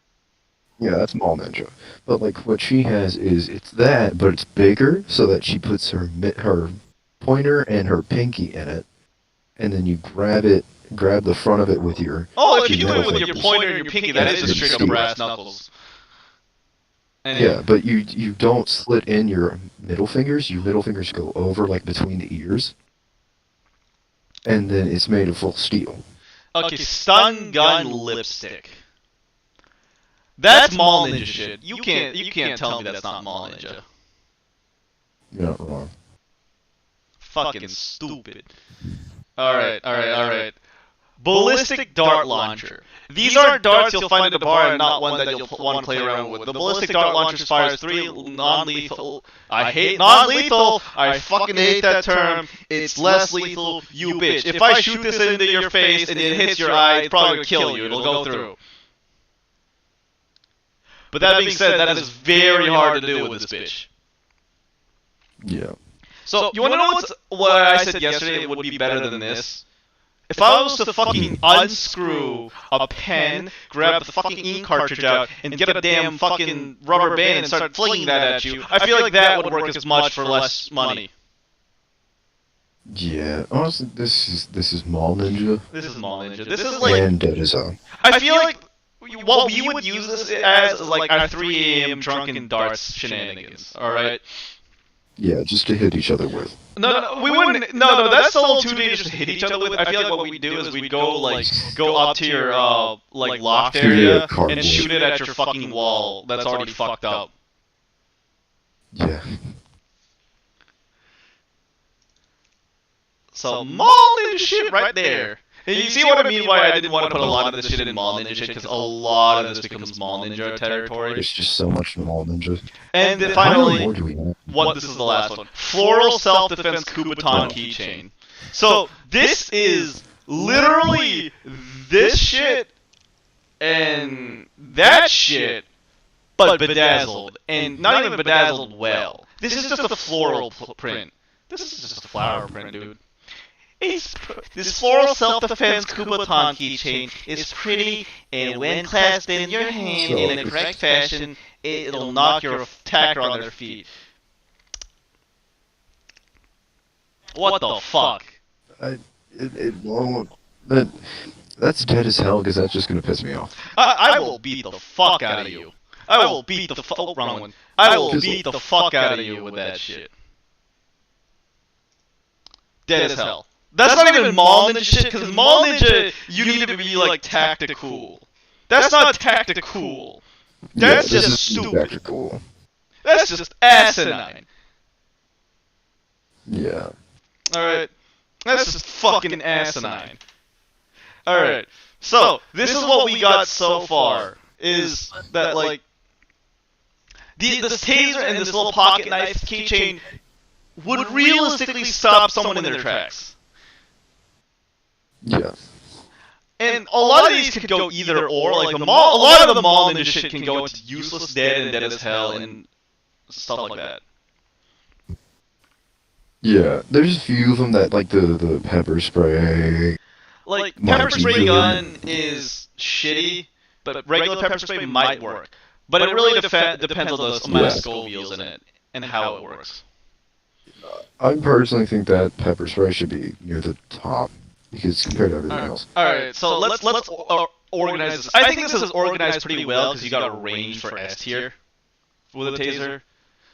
Yeah, that's mall ninja. But like what she has it's that, but it's bigger, so that she puts her pointer and her pinky in it, and then you grab the front of it with your. Oh, if you two do it middle with your fingers. pointer and your pinky, that is just straight up brass knuckles. Yeah, but you don't slit in your middle fingers. Your middle fingers go over like between the ears, and then it's made of full steel. Okay, stun gun lipstick. That's Mall Ninja shit. You can't tell me that's not Mall Ninja. You're not wrong. Fucking stupid. Alright. Ballistic dart launcher. These aren't darts you'll find at a bar and not one that you'll want to play around with. The ballistic dart launcher fires 3 non-lethal. I hate non-lethal. I fucking hate that term. It's less lethal, you bitch. If I shoot this into your face and it hits your eye, it's probably gonna kill you. It'll go through. But that being said, that is very hard to do with this bitch. Yeah. So, you wanna know what I said yesterday would be better than this? If I was to fucking unscrew a pen, grab the fucking ink cartridge out, and get a damn fucking rubber band and start flinging that at you, I feel like that would work as much for less money. Yeah. Honestly, this is Mall Ninja. This is Mall Ninja. This is like... And Dead as Hell. I feel like what we would use this as is like our 3 a.m. drunken darts shenanigans, alright? Yeah, just to hit each other with. No, we wouldn't. No, that's a little too dangerous to hit each other with. I feel like what we'd do is we'd go up to your like loft area and shoot it at your fucking wall that's already fucked up. Yeah. So Mall Ninja shit right there. And you see what I mean? Why I didn't want to put a lot of this shit in Mall Ninja shit, because a lot of this becomes Mall Ninja territory. There's just so much Mall Ninja. And then How many finally, more do we have? this is the last one. Floral self-defense Kubaton keychain. So this is literally this shit and that shit, but bedazzled, and not even bedazzled well. This is just a floral print. This is just a flower print, dude. This floral self-defense Kubaton keychain is pretty, and when clasped in your hand in the correct fashion, it'll knock your attacker on their feet. What the fuck? It won't. That's Dead as Hell, because that's just gonna piss me off. I will beat the fuck out of you. I will beat the wrong one. I will beat the fuck out of you with that shit. Dead as Hell. That's not even Mall Ninja shit, because Mall Ninja, you need to be, like, tactical. That's not tactical. That's yeah, just stupid. Tactical. That's just asinine. Yeah. Alright. That's just fucking asinine. Alright. So, this is what we got so far. Is that, like, this taser and this little pocket knife keychain would realistically stop someone in their tracks. Yeah. And a lot of these could go either or. Like a lot of the Mall Ninja shit can go into Useless Dead and Dead as Hell and stuff like that. Yeah, there's a few of them that, like, the pepper spray. Like, pepper spray gun is shitty, but regular pepper spray might work. But it really depends on the amount of Scovilles in it and how it works. I personally think that pepper spray should be near the top, because compared to everything else. Alright, so let's organize this. I think this is organized pretty well, because you got a range for S tier with a taser.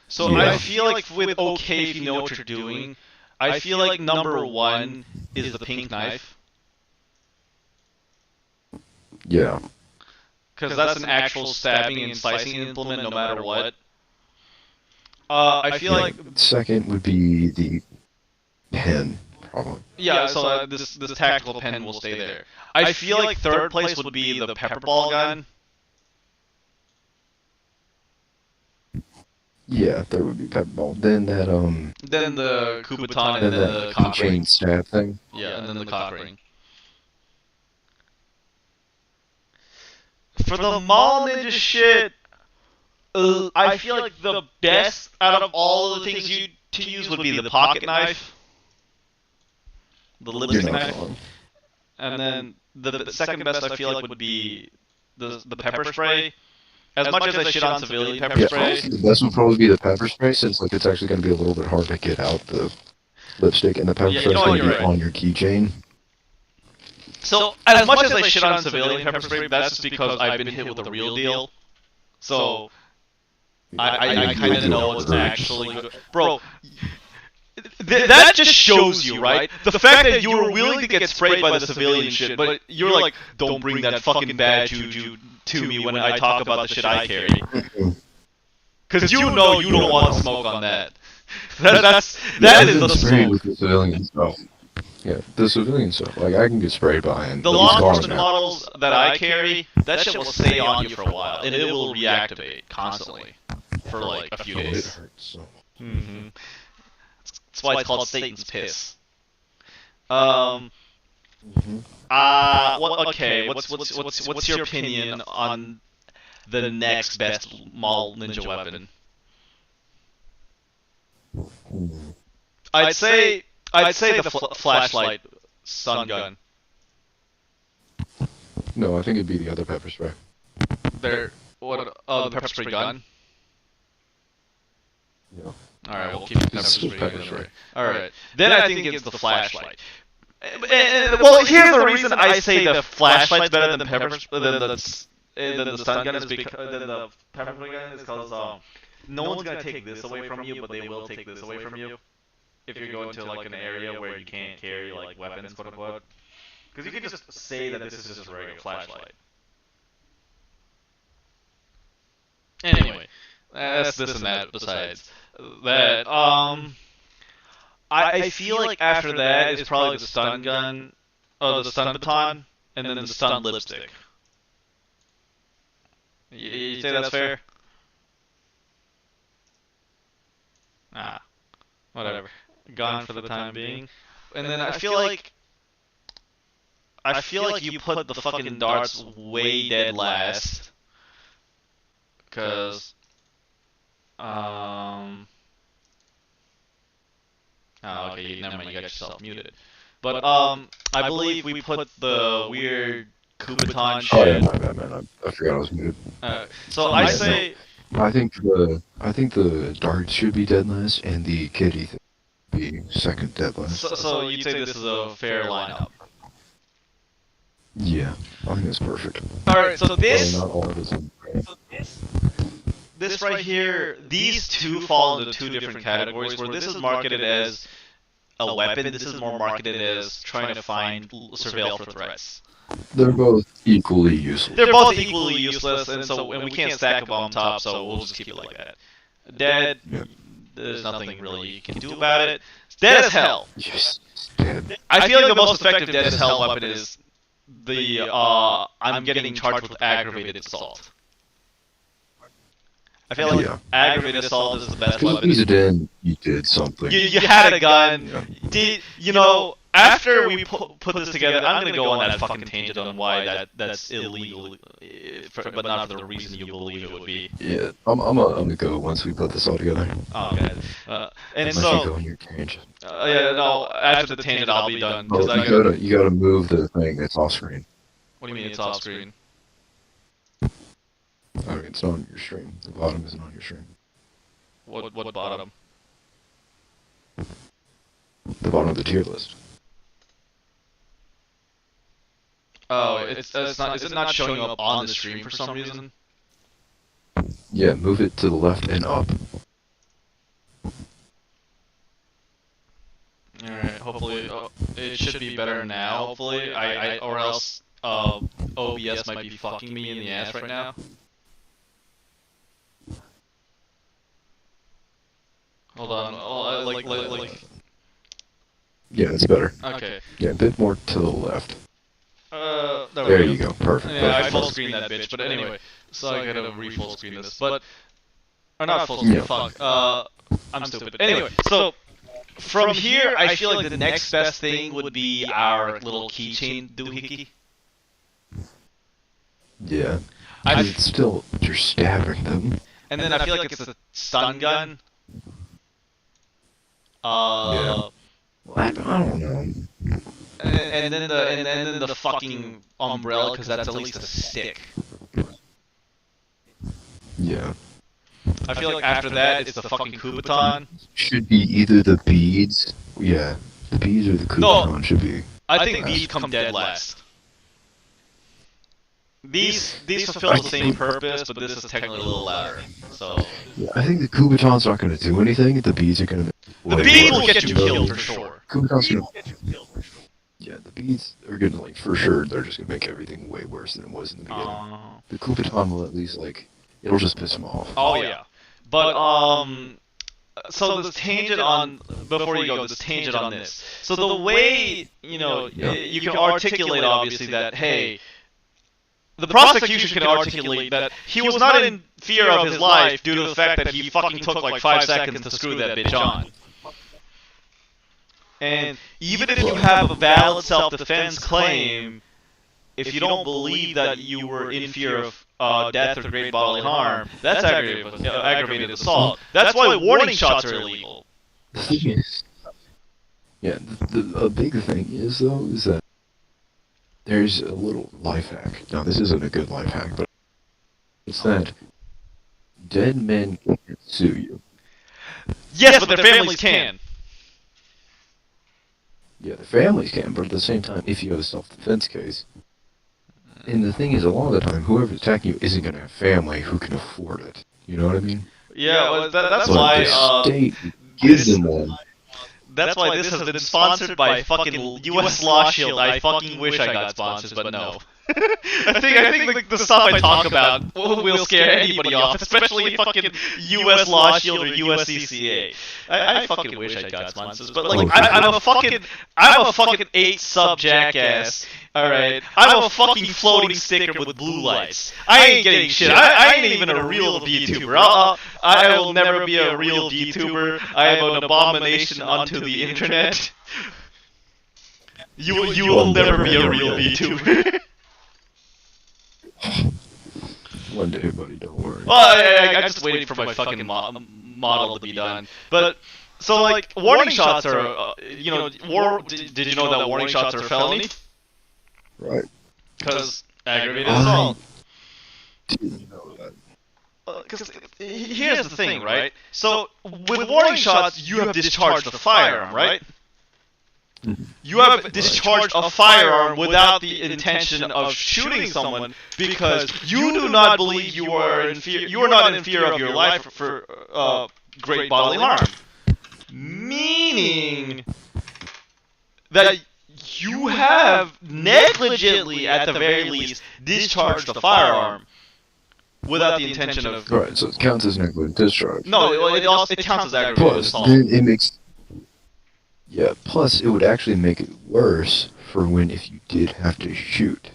So Yeah. I feel like with okay if you know what you're doing, I feel like number 1 is the pink knife. Yeah. Because that's an actual stabbing and slicing implement no matter what. I feel like... Second would be the pen, probably. Yeah, so this tactical pen will stay there. I feel like third place would be the pepper ball gun. Yeah, there would be pepper ball. Then that Then the Kubaton and then the cock ring. chain stab thing. Yeah, and then the cock ring. For the Mall Ninja shit, I feel like the best out of all of the things to use would be the pocket knife, the You're lipstick not knife, wrong. and then the second best I feel like would be the pepper spray. As much as I shit on civilian pepper Yeah, spray, honestly, the best would probably be the pepper spray, since like it's actually going to be a little bit hard to get out the lipstick, and the pepper Yeah, spray is you know going to what, be you're right. on your keychain. So, as much as I shit on civilian pepper spray, that's just because I've been hit with the real deal. So, I kind of know what's actually good. Bro, that just shows you, right? The fact that you were willing to get sprayed by the civilian shit, but you're like, don't bring that fucking bad juju to me when I talk about the shit I carry. Because you know you don't want to smoke on that. That is the sprayed with smoke. the civilian stuff. Yeah, the civilian stuff. Like I can get sprayed by and The it's law gone enforcement now. models that I carry, that shit will stay on you for a while, and it will reactivate constantly for like a few Oh, it days. hurts so much. Mm-hmm. That's why it's called Satan's piss. Okay. What's your opinion on the next best mall ninja weapon? I'd say the flashlight stun gun. No, I think it'd be the other pepper spray. The pepper spray gun. Yeah. All right, we'll keep the pepper It's just spray pepper gun. spray. All right. Then I think it's the flashlight. Well, here's the reason I say the flashlight's better than the stun gun is because the pepper spray gun is because no one's gonna take this away from you, but they will take this away from you if you're going to like an area where you can't carry like weapons, quote unquote. Because you can just say that this is just a regular flashlight. Anyway, that's this and that. Besides that, I feel like after that is probably the stun gun, the stun baton, and then the stun lipstick. You say that's fair? Ah, whatever. Gone for the time being. And then I feel like you put the fucking darts way dead last. Cause oh, okay, never mind, you got yourself muted. But I believe we put the weird Kubaton shit. Oh yeah, my bad, man. I forgot I was muted. So I say I think the darts should be dead last, and the kitty thing be second dead last. so you'd say this is a fair lineup. Yeah, I think that's perfect. Alright, so this Well, not all of us. this right here, these two fall into two different categories, where this is marketed as a weapon, this is more marketed as trying to surveil for threats. They're both equally useless. They're both equally useless, and we can't stack them on top, so we'll just keep it like that. Dead, Yeah. there's nothing really you can do about it. It's dead as hell. Yes, dead. I feel like the most effective dead as hell weapon is the I'm getting charged with aggravated assault. I feel like Yeah. aggravated assault is the best Because weapon. he's dead, you did something. You had a gun. Yeah. After we put this together, I'm gonna go on that fucking tangent on why that's illegal, but not for the reason you believe it would be. Yeah, I'm gonna go once we put this all together. Oh, okay. And Unless you go so, on your tangent. yeah, no. After the tangent, I'll be done. Oh, Cause you gotta move the thing that's off screen. What do you mean it's off screen? I mean, it's not on your stream. The bottom isn't on your stream. What bottom? The bottom of the tier list. Oh, it's not. Is it not showing up on the stream for some reason? Yeah, move it to the left and up. Alright, hopefully it should be better now. Hopefully, or else OBS might be fucking me in the ass right now. Hold on, like. Yeah, it's better. Okay. Yeah, a bit more to the left. There There we you go. Perfect. Yeah, I perfect. full screen that bitch, but anyway, so I gotta re-full screen this, but or not full screen. Yeah. Fuck. I'm stupid. Anyway, so from here, I feel like the next best thing would be our little keychain doohickey. Yeah. I It's still, you're stabbing them. And then I feel like it's a stun gun. Yeah. I don't know. And then the fucking umbrella, because that's at least a stick. Yeah. I feel like after that, it's the fucking Kubaton. Should be either the beads. Yeah. The beads or the No. coupon should be. I think these come dead last. these fulfill the same purpose, but this is technically a little louder. So Yeah, I think the Kubaton's not going to do anything. The bees are going to. the bees will get you killed for sure. Kubaton's going to. Yeah, the bees are going to, like, for sure, they're just going to make everything way worse than it was in the beginning. The Kubaton will at least, like, it'll just piss them off. Oh yeah, but so this tangent on before you go, this tangent on this. So the way you can articulate obviously that hey, the prosecution can articulate that he was not in fear of his life due to the fact that he fucking took like 5 seconds to screw that bitch on. And even if you have a valid self-defense claim, if you don't believe that you were in fear of death or great bodily harm, that's aggravated assault. That's why warning shots are illegal. The thing is, yeah, a big thing is, though, is that there's a little life hack. Now, this isn't a good life hack, but it's that dead men can't sue you. Yes, but their families can. Yeah, the families can, but at the same time, if you have a self-defense case, and the thing is, a lot of the time, whoever's attacking you isn't going to have family who can afford it. You know what I mean? Yeah, well, that's But why. the state gives them one. That's why this has been sponsored by fucking U.S. Law Shield. I fucking wish I got sponsors, but no. I think like, the stuff I talk about will scare anybody off, especially fucking U.S. Law Shield or USCCA. I fucking wish I got sponsors, but like I'm a fucking 8-sub jackass. All right, I'm a fucking floating sticker with blue lights. I ain't getting shit. I ain't even a real VTuber. I will never be a real VTuber. I am an abomination onto the internet. You will never be a real VTuber. One day, buddy, don't worry. Well, I just waited for my fucking model to be done. But so like warning shots are, did you know that warning shots are a felony? Right. Because aggravated assault. Didn't know that. Because here's the thing, right? So with warning shots, you have discharged a firearm, right? You have discharged a firearm without the intention of shooting someone because you do not believe you are in fear. You are not in fear of your life for great bodily harm. Meaning that you have negligently, at the very least, discharged a firearm without the intention of. Right, so it counts as negligent discharge. No, it counts as aggravated Plus, assault. then it makes. Yeah, plus it would actually make it worse for if you did have to shoot.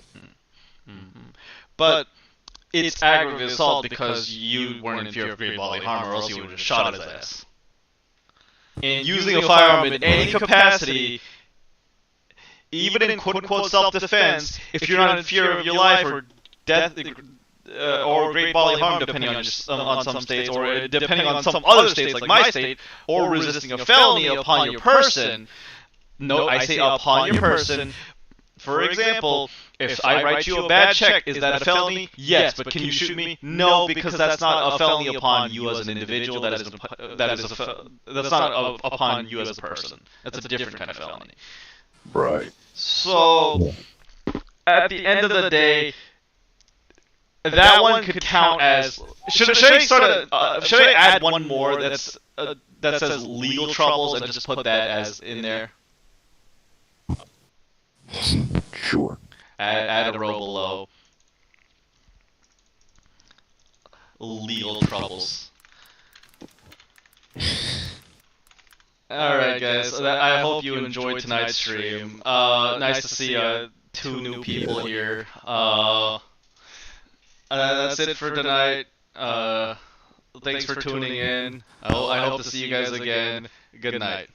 Mm-hmm. But it's aggravated assault because you weren't in fear of great bodily harm, or else you would have shot his ass. And using a firearm in any capacity, even in quote-unquote self-defense, if you're not in fear of your life or death or great bodily harm, depending on some states, or depending on some other states like my state, or resisting a felony upon your person. No, I say upon your person. For example, if I write you a bad check, is that a felony? Yes, but can you shoot me? No, because that's not a felony upon you as an individual. That's not upon you as a person. That's a different kind of felony. Right. So, at the end of the day, that one could count as. Should I add one more that says legal troubles and just put that as in there? Sure. Add a row below. Legal troubles. Alright, guys. I hope you enjoyed tonight's stream. Nice to see 2 new people here. That's it for tonight. Thanks for tuning in. I hope to see you guys again. Good night.